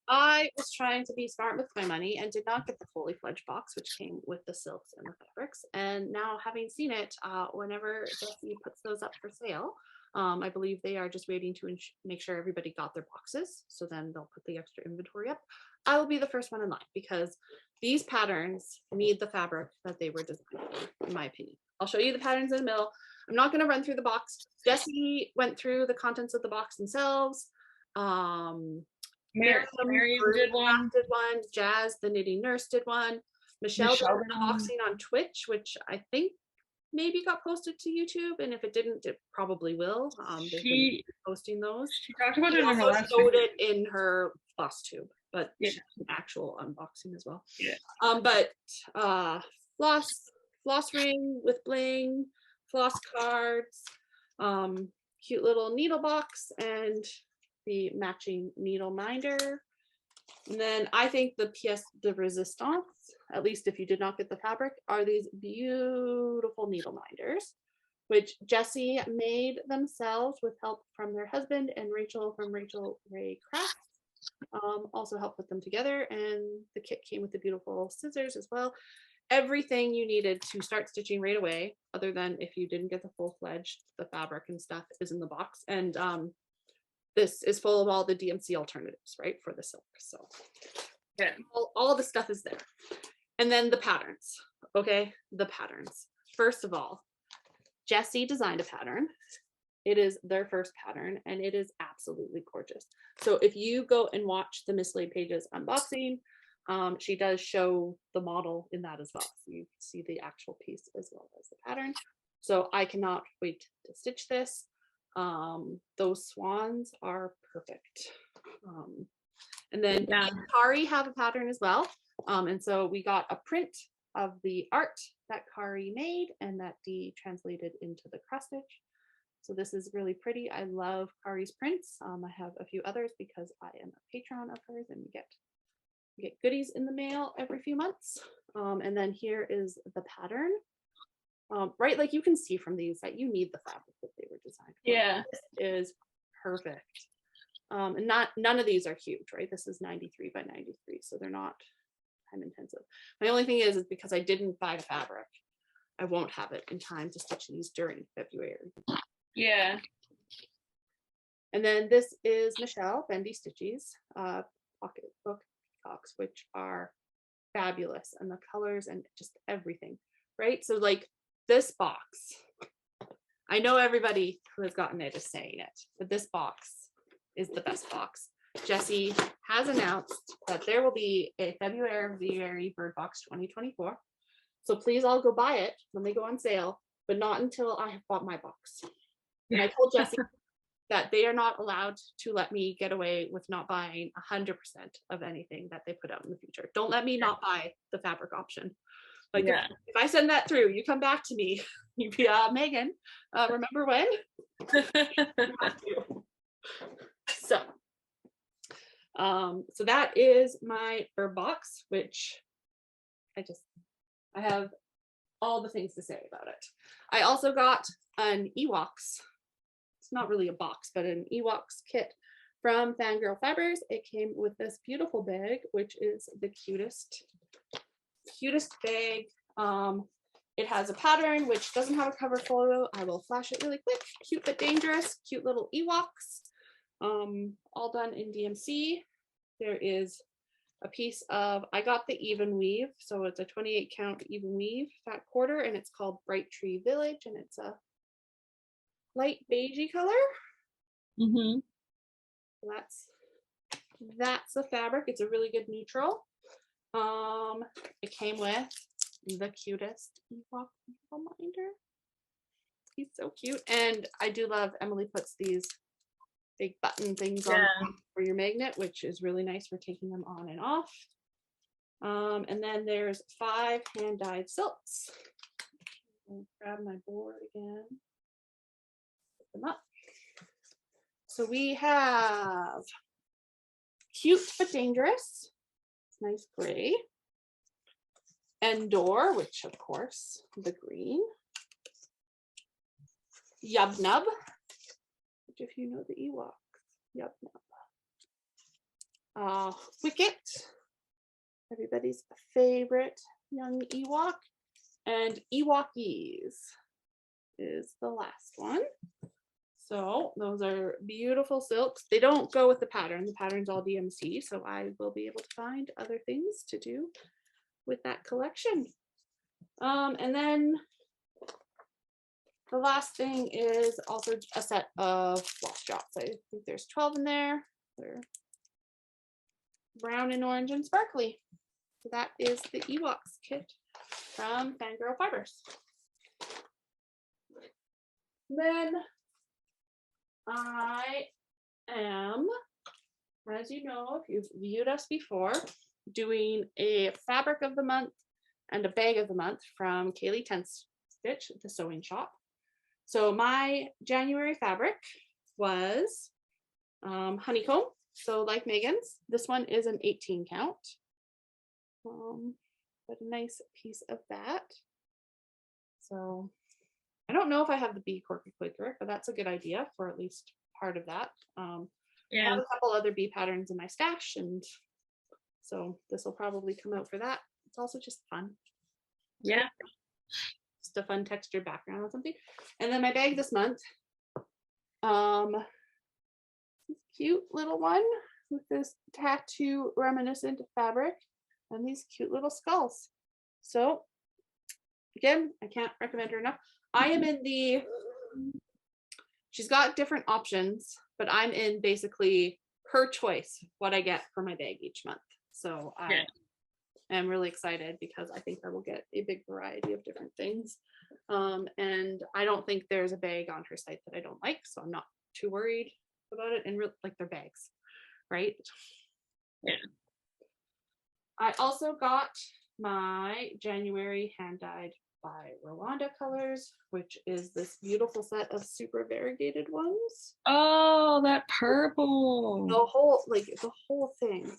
I was trying to be smart with my money and did not get the fully fledged box, which came with the silks and the fabrics. And now, having seen it, whenever Jessie puts those up for sale, I believe they are just waiting to make sure everybody got their boxes. So then they'll put the extra inventory up. I will be the first one in line because these patterns need the fabric that they were designed for, in my opinion. I'll show you the patterns in a minute. I'm not going to run through the box. Jessie went through the contents of the box themselves. Miriam did one. Jazz, the knitting nurse, did one. Michelle did an unboxing on Twitch, which I think maybe got posted to YouTube, and if it didn't, it probably will. She posting those. She talked about it in her last showed it in her Flosstube, but yeah, an actual unboxing as well. Yeah. But floss ring with bling, floss cards, cute little needle box, and the matching needle minder. And then I think the pièce de résistance, at least if you did not get the fabric, are these beautiful needle minders, which Jessie made themselves with help from their husband and Rachel from Rachel Ray Crafts. Also helped put them together, and the kit came with the beautiful scissors as well. Everything you needed to start stitching right away, other than if you didn't get the full-fledged, the fabric and stuff is in the box. And this is full of all the DMC alternatives, right, for the silk. So yeah, all the stuff is there. And then the patterns. Okay, the patterns. First of all, Jessie designed a pattern. It is their first pattern, and it is absolutely gorgeous. So if you go and watch the Mislaid Pages unboxing, she does show the model in that as well. So you see the actual piece as well as the pattern. So I cannot wait to stitch this. Those swans are perfect. And then Kari have a pattern as well. And so we got a print of the art that Kari made and that Dee translated into the cross stitch. So this is really pretty. I love Kari's prints. I have a few others because I am a patron of hers, and we get goodies in the mail every few months. And then here is the pattern. Right, like you can see from these that you need the fabric that they were designed for. Yeah, this is perfect. And none of these are huge, right? This is 93 by 93, so they're not time intensive. My only thing is because I didn't buy the fabric, I won't have it in time to stitch these during February. Yeah. And then this is Michelle Bendy Stitches pocketbook peacocks, which are fabulous, and the colors and just everything, right? So like this box, I know everybody who has gotten it is saying it, but this box is the best box. Jessie has announced that there will be a February Bird Box 2024. So please all go buy it when they go on sale, but not until I have bought my box. And I told Jessie that they are not allowed to let me get away with not buying 100% of anything that they put out in the future. Don't let me not buy the fabric option. Like if I send that through, you come back to me, you'd be Megan, remember when? So that is my bird box, which I have all the things to say about it. I also got an Ewoks. It's not really a box, but an Ewoks kit from Fangirl Fibers. It came with this beautiful bag, which is the cutest bag It has a pattern which doesn't have a cover photo. I will flash it really quick. Cute but dangerous, cute little Ewoks, all done in DMC. There is a piece of, I got the even weave, so it's a 28 count even weave fat quarter, and it's called Bright Tree Village, and it's a light beigey color. Mm-hmm. That's the fabric. It's a really good neutral. It came with the cutest Ewok reminder. He's so cute, and I do love Emily puts these big button things on for your magnet, which is really nice for taking them on and off. And then there's 5 hand dyed silks. I'll grab my board again. Put them up. So we have Cute but Dangerous. It's nice gray. Endor, which of course the green. Yub Nub, which if you know the Ewoks, Yub Nub. Wicket, everybody's favorite young Ewok, and Ewokies is the last one. So those are beautiful silks. They don't go with the pattern. The pattern's all DMC, so I will be able to find other things to do with that collection. And then the last thing is also a set of floss drops. I think there's 12 in there. They're brown and orange and sparkly. So that is the Ewoks kit from Fangirl Fibers. Then I am, as you know, if you've viewed us before, doing a fabric of the month and a bag of the month from Kaylee Stitch, the sewing shop. So my January fabric was honeycomb. So like Megan's, this one is an 18 count. But a nice piece of that. So I don't know if I have the bee corky quicker, but that's a good idea for at least part of that. I have a couple other bee patterns in my stash, and so this will probably come out for that. It's also just fun. Yeah. Just a fun textured background or something. And then my bag this month, cute little one with this tattoo reminiscent fabric and these cute little skulls. So again, I can't recommend her enough. I am in the, she's got different options, but I'm in basically her choice, what I get for my bag each month. So I am really excited because I think I will get a big variety of different things. And I don't think there's a bag on her site that I don't like, so I'm not too worried about it. And really, like, they're bags, right? Yeah. I also got my January hand dyed by Rwanda colors, which is this beautiful set of super variegated ones. Oh, that purple. The whole thing.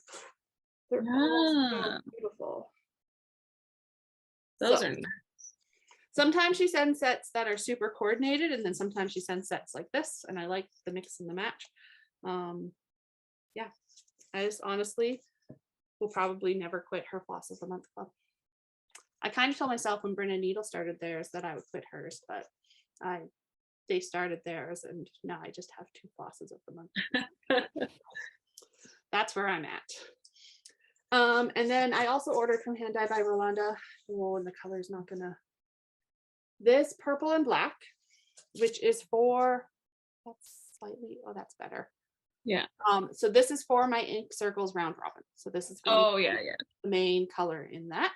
They're all so beautiful. Those are nice. Sometimes she sends sets that are super coordinated, and then sometimes she sends sets like this, and I like the mix and the match. Yeah, I just honestly will probably never quit her Floss of the Month club. I kind of told myself when Brynna Needle started theirs that I would quit hers, but they started theirs, and now I just have 2 flosses of the month. That's where I'm at. And then I also ordered from Hand Dye by Rwanda. Oh, and the color's not gonna. This purple and black, which is for, that's slightly, oh, that's better. Yeah. So this is for my Ink Circles Round Robin. So this is the main color in that.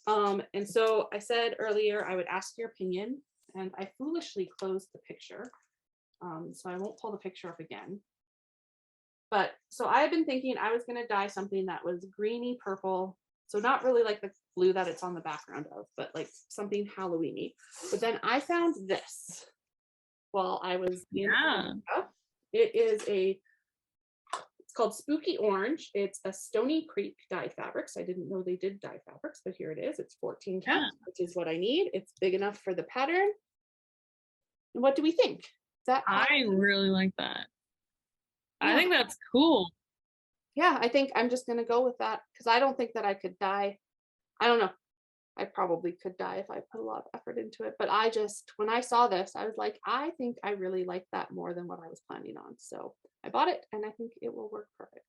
And so I said earlier I would ask your opinion, and I foolishly closed the picture. So I won't pull the picture up again. But so I've been thinking I was going to dye something that was greeny purple. So not really like the blue that it's on the background of, but like something Halloween-y. But then I found this while I was in America. It is it's called Spooky Orange. It's a Stony Creek dye fabrics. I didn't know they did dye fabrics, but here it is. It's 14 counts, which is what I need. It's big enough for the pattern. And what do we think? I really like that. I think that's cool. Yeah, I think I'm just going to go with that because I don't think that I could dye. I don't know. I probably could die if I put a lot of effort into it. But I just, when I saw this, I was like, I think I really like that more than what I was planning on. So I bought it and I think it will work perfect.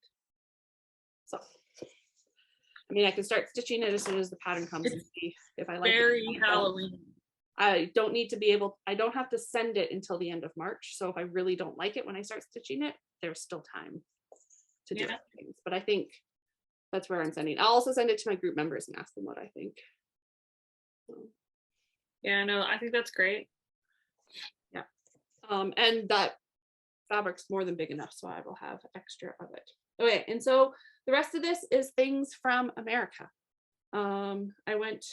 So, I mean, I can start stitching it as soon as the pattern comes and see if I like it. Very Halloween. I don't need to be able, I don't have to send it until the end of March. So if I really don't like it when I start stitching it, there's still time to do things. But I think that's where I'm sending. I'll also send it to my group members and ask them what I think. Yeah, no, I think that's great. Yeah. And that fabric's more than big enough, so I will have extra of it. Okay, and so the rest of this is things from America. I went,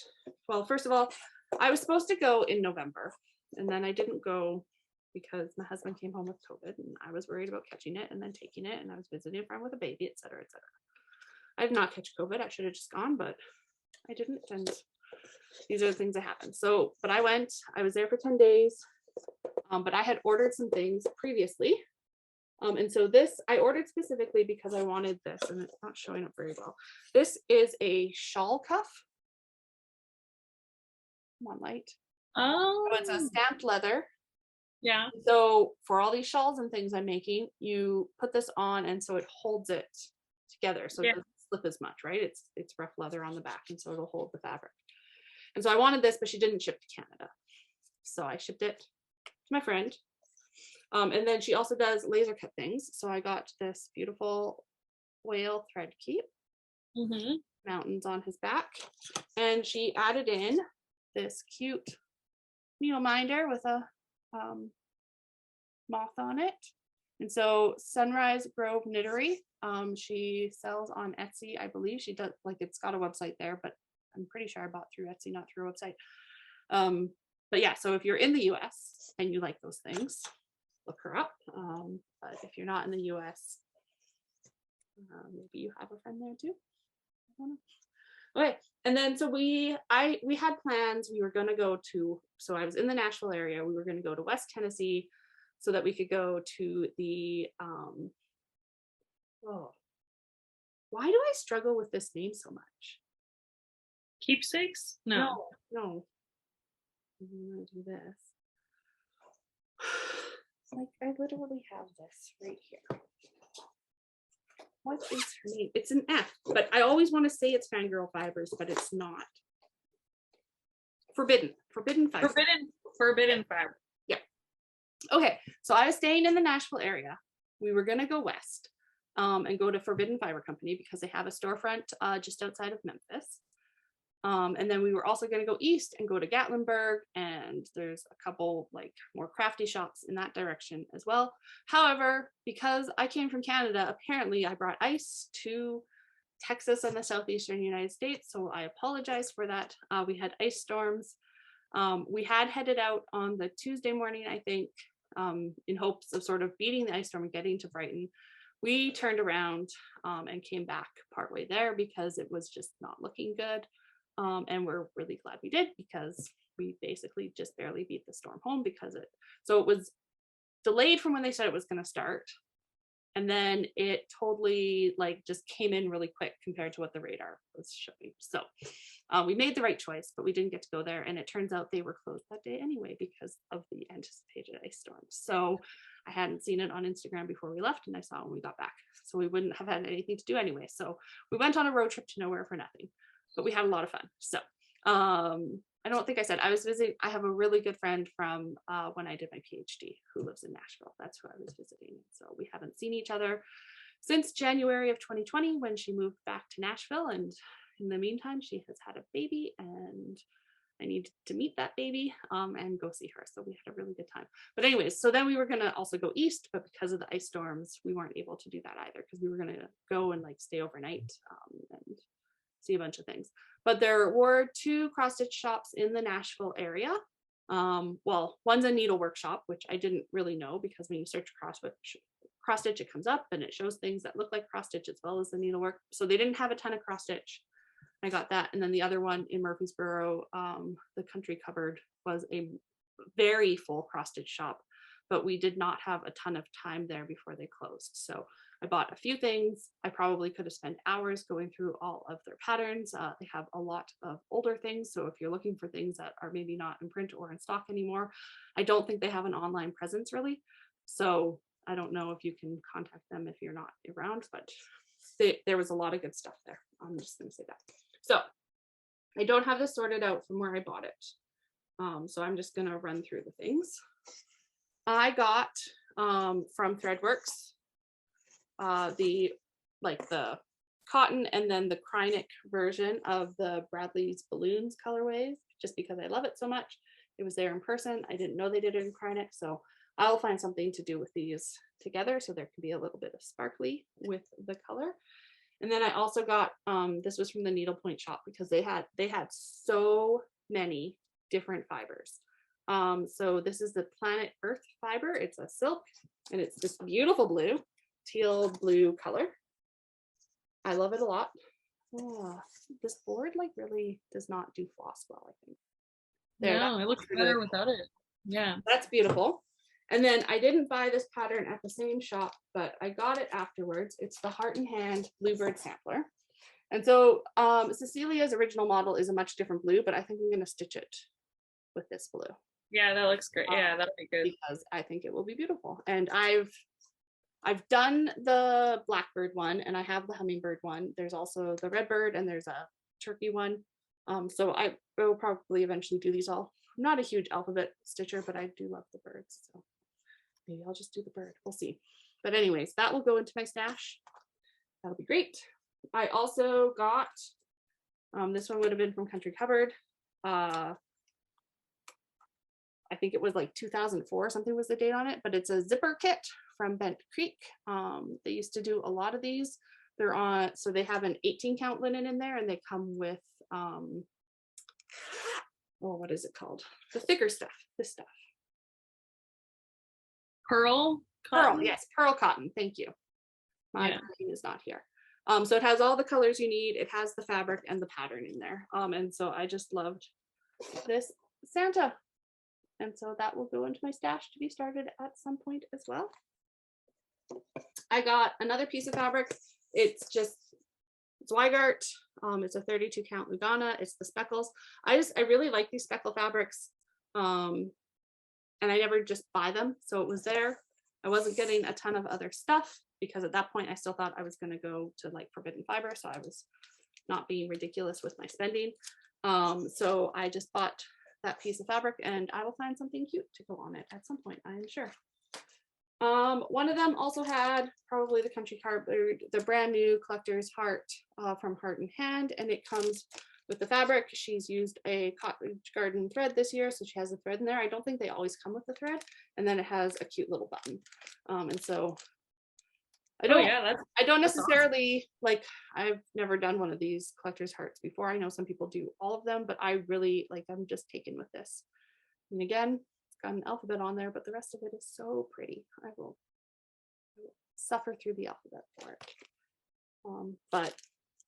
well, first of all, I was supposed to go in November, and then I didn't go because my husband came home with COVID and I was worried about catching it and then taking it, and I was visiting a friend with a baby, etc., etc. I did not catch COVID. I should have just gone, but I didn't, and these are the things that happened. So, but I went, I was there for 10 days, but I had ordered some things previously. And so this, I ordered specifically because I wanted this, and it's not showing up very well. This is a shawl cuff. Come on, light. Oh, So it's a stamped leather. Yeah. So for all these shawls and things I'm making, you put this on, and so it holds it together. So it doesn't slip as much, right? It's rough leather on the back, and so it'll hold the fabric. And so I wanted this, but she didn't ship to Canada. So I shipped it to my friend. And then she also does laser cut things. So I got this beautiful whale thread keep, mountains on his back. And she added in this cute needle minder with a moth on it. And so Sunrise Grove Knittery, she sells on Etsy. I believe she does, like, it's got a website there, but I'm pretty sure I bought through Etsy, not through a website. But yeah, so if you're in the US and you like those things, look her up. But if you're not in the US, maybe you have a friend there too. I don't know. Okay, and then so we had plans. We were going to go to, so I was in the Nashville area. We were going to go to West Tennessee so that we could go to the oh, why do I struggle with this name so much? Keepsakes? No. I'm gonna do this. Like, I literally have this right here. What is her name? It's an F, but I always want to say it's Fangirl Fibers, but it's not. Forbidden Fibers. Forbidden Fiber. Yeah. Okay, so I was staying in the Nashville area. We were gonna go west and go to Forbidden Fiber Company because they have a storefront just outside of Memphis. And then we were also going to go east and go to Gatlinburg, and there's a couple like more crafty shops in that direction as well. However, because I came from Canada, apparently I brought ice to Texas and the southeastern United States, so I apologize for that. We had ice storms. We had headed out on the Tuesday morning, I think, in hopes of sort of beating the ice storm and getting to Brighton. We turned around and came back partway there because it was just not looking good. And we're really glad we did, because we basically just barely beat the storm home because it was delayed from when they said it was going to start. And then it totally like just came in really quick compared to what the radar was showing. So we made the right choice, but we didn't get to go there. And it turns out they were closed that day anyway because of the anticipated ice storm. So I hadn't seen it on Instagram before we left, and I saw it when we got back. So we wouldn't have had anything to do anyway. So we went on a road trip to nowhere for nothing. But we had a lot of fun. So I don't think I said I was visiting. I have a really good friend from when I did my PhD who lives in Nashville. That's who I was visiting. So we haven't seen each other since January of 2020 when she moved back to Nashville. And in the meantime, she has had a baby, and I need to meet that baby and go see her. So we had a really good time. But anyways, so then we were going to also go east, but because of the ice storms, we weren't able to do that either, because we were going to go and like stay overnight and see a bunch of things. But there were 2 cross stitch shops in the Nashville area. Well, one's a needlework shop, which I didn't really know, because when you search cross stitch, it comes up and it shows things that look like cross stitch as well as the needlework. So they didn't have a ton of cross stitch. I got that. And then the other one in Murfreesboro, the Country Cupboard, was a very full cross stitch shop. but we did not have a ton of time there before they closed. So I bought a few things. I probably could have spent hours going through all of their patterns. They have a lot of older things. So if you're looking for things that are maybe not in print or in stock anymore, I don't think they have an online presence really. So I don't know if you can contact them if you're not around, but there was a lot of good stuff there. I'm just going to say that. So I don't have this sorted out from where I bought it. So I'm just going to run through the things. I got from Threadworks the cotton and then the Krynic version of the Bradley's Balloons colorways, just because I love it so much. It was there in person. I didn't know they did it in Krynic, so I'll find something to do with these together so there can be a little bit of sparkly with the color. And then I also got this was from the needlepoint shop because they had so many different fibers. So this is the Planet Earth fiber. It's a silk and it's this beautiful blue, teal blue color. I love it a lot. Oh, this board like really does not do floss well, I think. There, no, it looks better without it. Yeah. That's beautiful. And then I didn't buy this pattern at the same shop, but I got it afterwards. It's the Heart and Hand Bluebird Sampler. And so Cecilia's original model is a much different blue, but I think I'm going to stitch it with this blue. Yeah, that looks great. Yeah, that'll be good. Because I think it will be beautiful. And I've done the blackbird one and I have the hummingbird one. There's also the redbird and there's a turkey one. So I will probably eventually do these all. I'm not a huge alphabet stitcher, but I do love the birds. So maybe I'll just do the bird. We'll see. But anyways, that will go into my stash. That'll be great. I also got, this one would have been from Country Cupboard. I think it was like 2004, something was the date on it, but it's a zipper kit from Bent Creek. They used to do a lot of these. They're on, so they have an 18 count linen in there and they come with, what is it called? The thicker stuff, this stuff. Pearl cotton? Pearl, yes, pearl cotton, thank you. My copy is not here. So it has all the colors you need. It has the fabric and the pattern in there. And so I just loved this Santa. And so that will go into my stash to be started at some point as well. I got another piece of fabric. It's Zweigart. It's a 32 count Lugana. It's the speckles. I really like these speckle fabrics. And I never just buy them. So it was there. I wasn't getting a ton of other stuff because at that point I still thought I was going to go to like Forbidden Fiber. So I was not being ridiculous with my spending. So I just bought that piece of fabric and I will find something cute to go on it at some point, I am sure. One of them also had probably the Country Cupboard, the brand new Collector's Heart from Heart and Hand, and it comes with the fabric. She's used a Cottage Garden thread this year, so she has a thread in there. I don't think they always come with the thread, and then it has a cute little button. And so I don't necessarily awesome. Like, I've never done one of these Collector's Hearts before. I know some people do all of them, but I really like, I'm just taken with this. And again, got an alphabet on there, but the rest of it is so pretty. I will suffer through the alphabet for it, but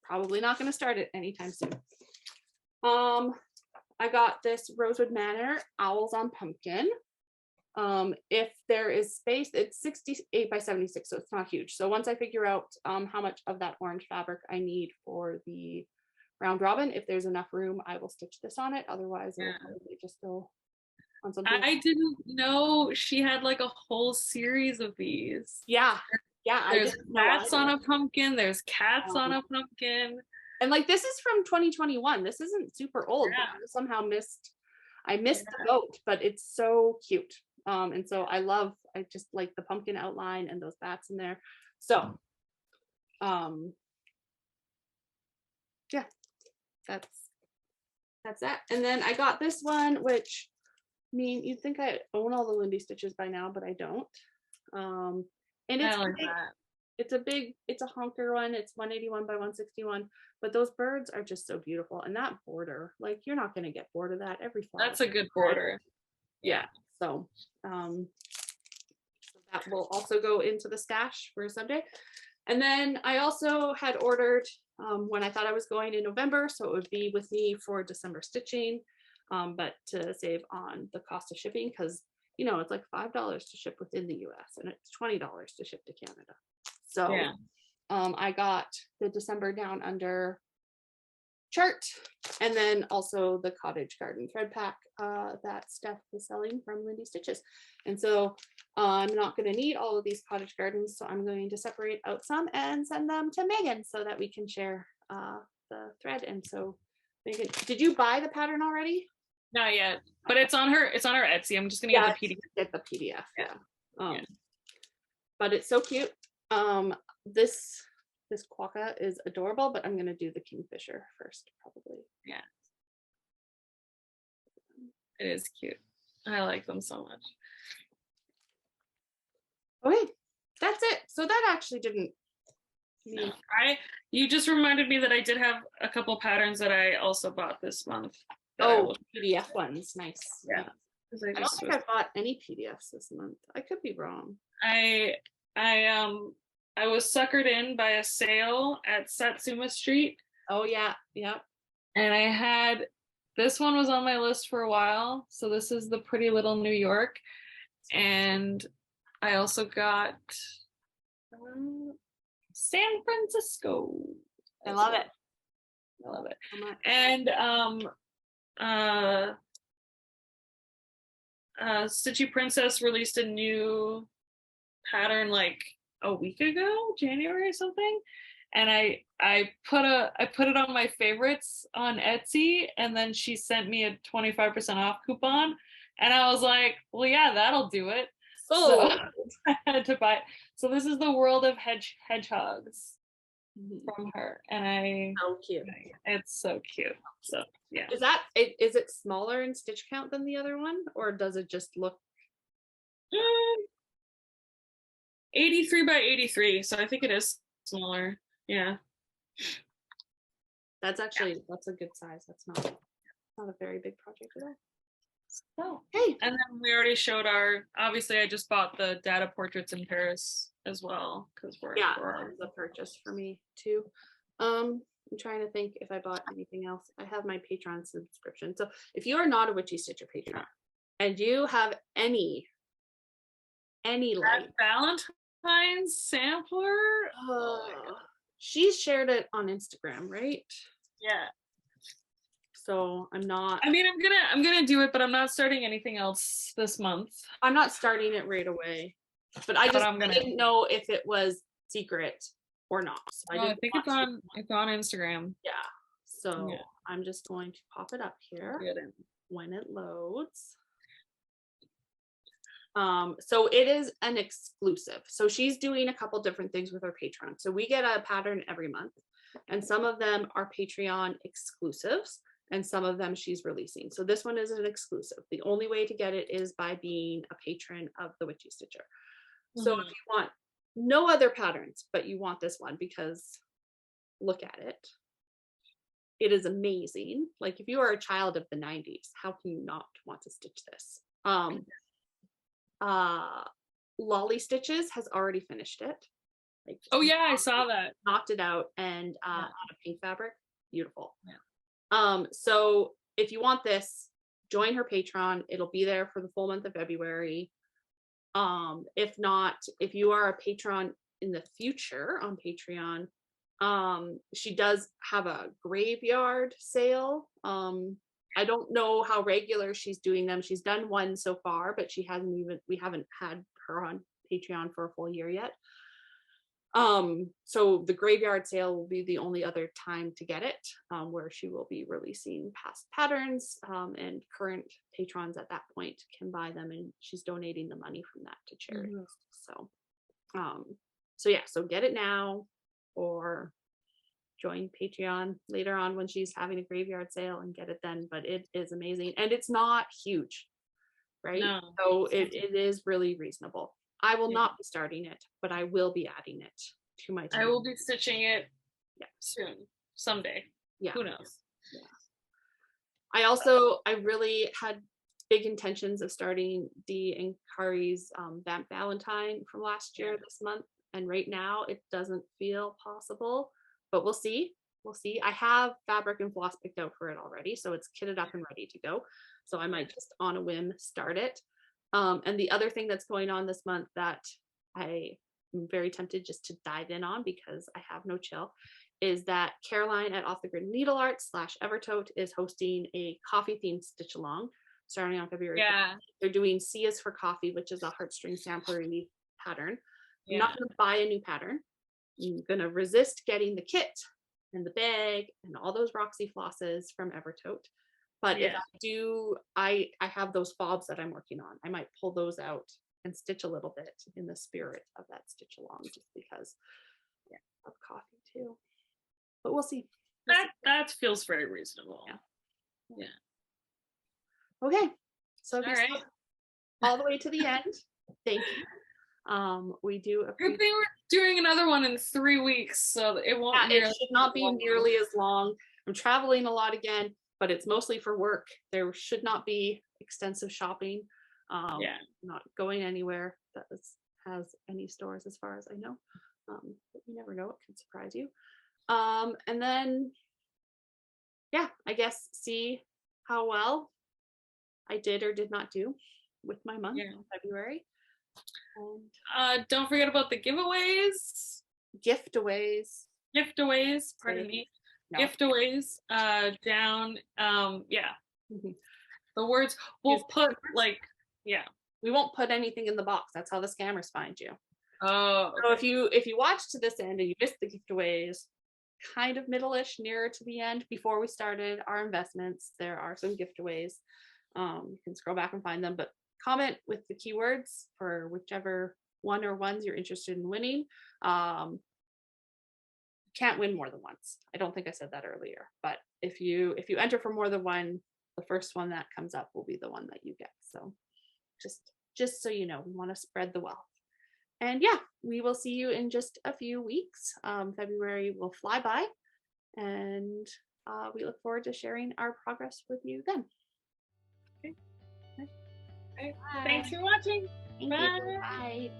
probably not going to start it anytime soon. I got this Rosewood Manor Owls on Pumpkin. If there is space, it's 68 by 76, so it's not huge. So once I figure out how much of that orange fabric I need for the round robin, if there's enough room, I will stitch this on it. Otherwise, it'll probably just go on something. I didn't know she had like a whole series of these. Yeah. There's bats on a pumpkin. There's cats on a pumpkin. And like, this is from 2021. This isn't super old. Yeah. But I somehow missed the boat, but it's so cute. And so I just like the pumpkin outline and those bats in there. So, yeah, that's that. And then I got this one, which you'd think I own all the Lindy stitches by now, but I don't. And it's it's a honker one. It's 181 by 161, but those birds are just so beautiful. And that border, like, you're not going to get bored of that every fall. That's a good border. Yeah. So that will also go into the stash for someday. And then I also had ordered when I thought I was going in November, so it would be with me for December stitching, but to save on the cost of shipping, because you know, it's like $5 to ship within the US and it's $20 to ship to Canada. So Yeah. I got the December Down Under chart, and then also the cottage garden thread pack that Steph was selling from Lindy Stitches. And so I'm not going to need all of these cottage gardens, so I'm going to separate out some and send them to Megan so that we can share the thread. And so Megan, did you buy the pattern already? Not yet, but it's on her Etsy. I'm just gonna Yeah, get the PDF. get the PDF. Yeah. Yeah. But it's so cute. This quokka is adorable, but I'm gonna do the kingfisher first, probably. Yeah. It is cute. I like them so much. Okay, that's it. So that actually didn't. No, you just reminded me that I did have a couple patterns that I also bought this month. Oh, PDF ones, nice. Yeah. I don't think I bought any PDFs this month. I could be wrong. I was suckered in by a sale at Satsuma Street. Oh yeah, yeah. And I had, this one was on my list for a while. So this is the Pretty Little New York. And I also got San Francisco. I love it. I love it. And Stitchy Princess released a new pattern like a week ago, January or something. And I put it on my favorites on Etsy, and then she sent me a 25% off coupon, and I was like, well, yeah, that'll do it. So I had to buy it. So this is the World of Hedgehogs from her, and so cute. It's so cute. So yeah. Is it smaller in stitch count than the other one, or does it just look 83 by 83? So I think it is smaller. Yeah. That's a good size. That's not a very big project at all. Oh, hey. And then we already showed obviously I just bought the data portraits in Paris as well, because we're a purchase for me too. I'm trying to think if I bought anything else. I have my Patreon subscription. So if you are not a Witchy Stitcher Patreon and you have any like Valentine's sampler, she shared it on Instagram, right? Yeah. So I'm not. I mean, I'm gonna do it, but I'm not starting anything else this month. I'm not starting it right away, but I didn't know if it was secret or not. So I think it's on Instagram. Yeah. So I'm just going to pop it up here when it loads. So it is an exclusive. So she's doing a couple different things with her Patreon. So we get a pattern every month, and some of them are Patreon exclusives, and some of them she's releasing. So this one is an exclusive. The only way to get it is by being a patron of the Witchy Stitcher. So if you want no other patterns, but you want this one, because look at it. It is amazing. Like, if you are a child of the 90s, how can you not want to stitch this? Lolly Stitches has already finished it. Like, oh yeah, I saw that. Knocked it out, and on a pink fabric. Beautiful. Yeah. So if you want this, join her Patreon. It'll be there for the full month of February. If not, if you are a patron in the future on Patreon, she does have a graveyard sale. I don't know how regular she's doing them. She's done one so far, but we haven't had her on Patreon for a full year yet. So the graveyard sale will be the only other time to get it, where she will be releasing past patterns, and current patrons at that point can buy them, and she's donating the money from that to charity. So so get it now, or join Patreon later on when she's having a graveyard sale and get it then. But it is amazing, and it's not huge, right? No. So it is really reasonable. I will not be starting it, but I will be adding it to my team. I will be stitching it soon, someday. Yeah. Who knows? Yeah. I really had big intentions of starting Dee and Kari's Vamp Valentine from last year this month. And right now it doesn't feel possible, but we'll see. We'll see. I have fabric and floss picked out for it already, so it's kitted up and ready to go. So I might just on a whim start it. And the other thing that's going on this month that I am very tempted just to dive in on because I have no chill is that Caroline at Off the Grid Needle Art / Evertote is hosting a coffee themed stitch along starting on February 15th. Yeah. They're doing C is for Coffee, which is a heartstring samplery pattern. I'm Yeah. not going to buy a new pattern. I'm going to resist getting the kit and the bag and all those Roxy flosses from Evertote. But if Yeah. I do, I have those fobs that I'm working on. I might pull those out and stitch a little bit in the spirit of that stitch along just because of coffee too. But we'll see. That feels very reasonable. Yeah. Okay. So if All you right. stop all the way to the end, thank you. We do Good appreciate. thing we're doing another one in 3 weeks, so it won't. It should not be nearly as long. I'm traveling a lot again, but it's mostly for work. There should not be extensive shopping. Not going anywhere that has any stores as far as I know. But you never know, it could surprise you. And then I guess see how well I did or did not do with my month in February. And don't forget about the giveaways. Gift-aways. Pardon me. No. Gift-aways down. The words we'll put we won't put anything in the box. That's how the scammers find you. Oh, okay. So if you watch to this end and you missed the gift-aways, kind of middle-ish, nearer to the end, before we started our investments, there are some gift-aways. You can scroll back and find them, but comment with the keywords for whichever one or ones you're interested in winning. Can't win more than once. I don't think I said that earlier, but if you enter for more than one, the first one that comes up will be the one that you get. So just so you know, we want to spread the wealth. And we will see you in just a few weeks. February will fly by, and we look forward to sharing our progress with you then. Okay. Thanks for watching. Thank you. Bye.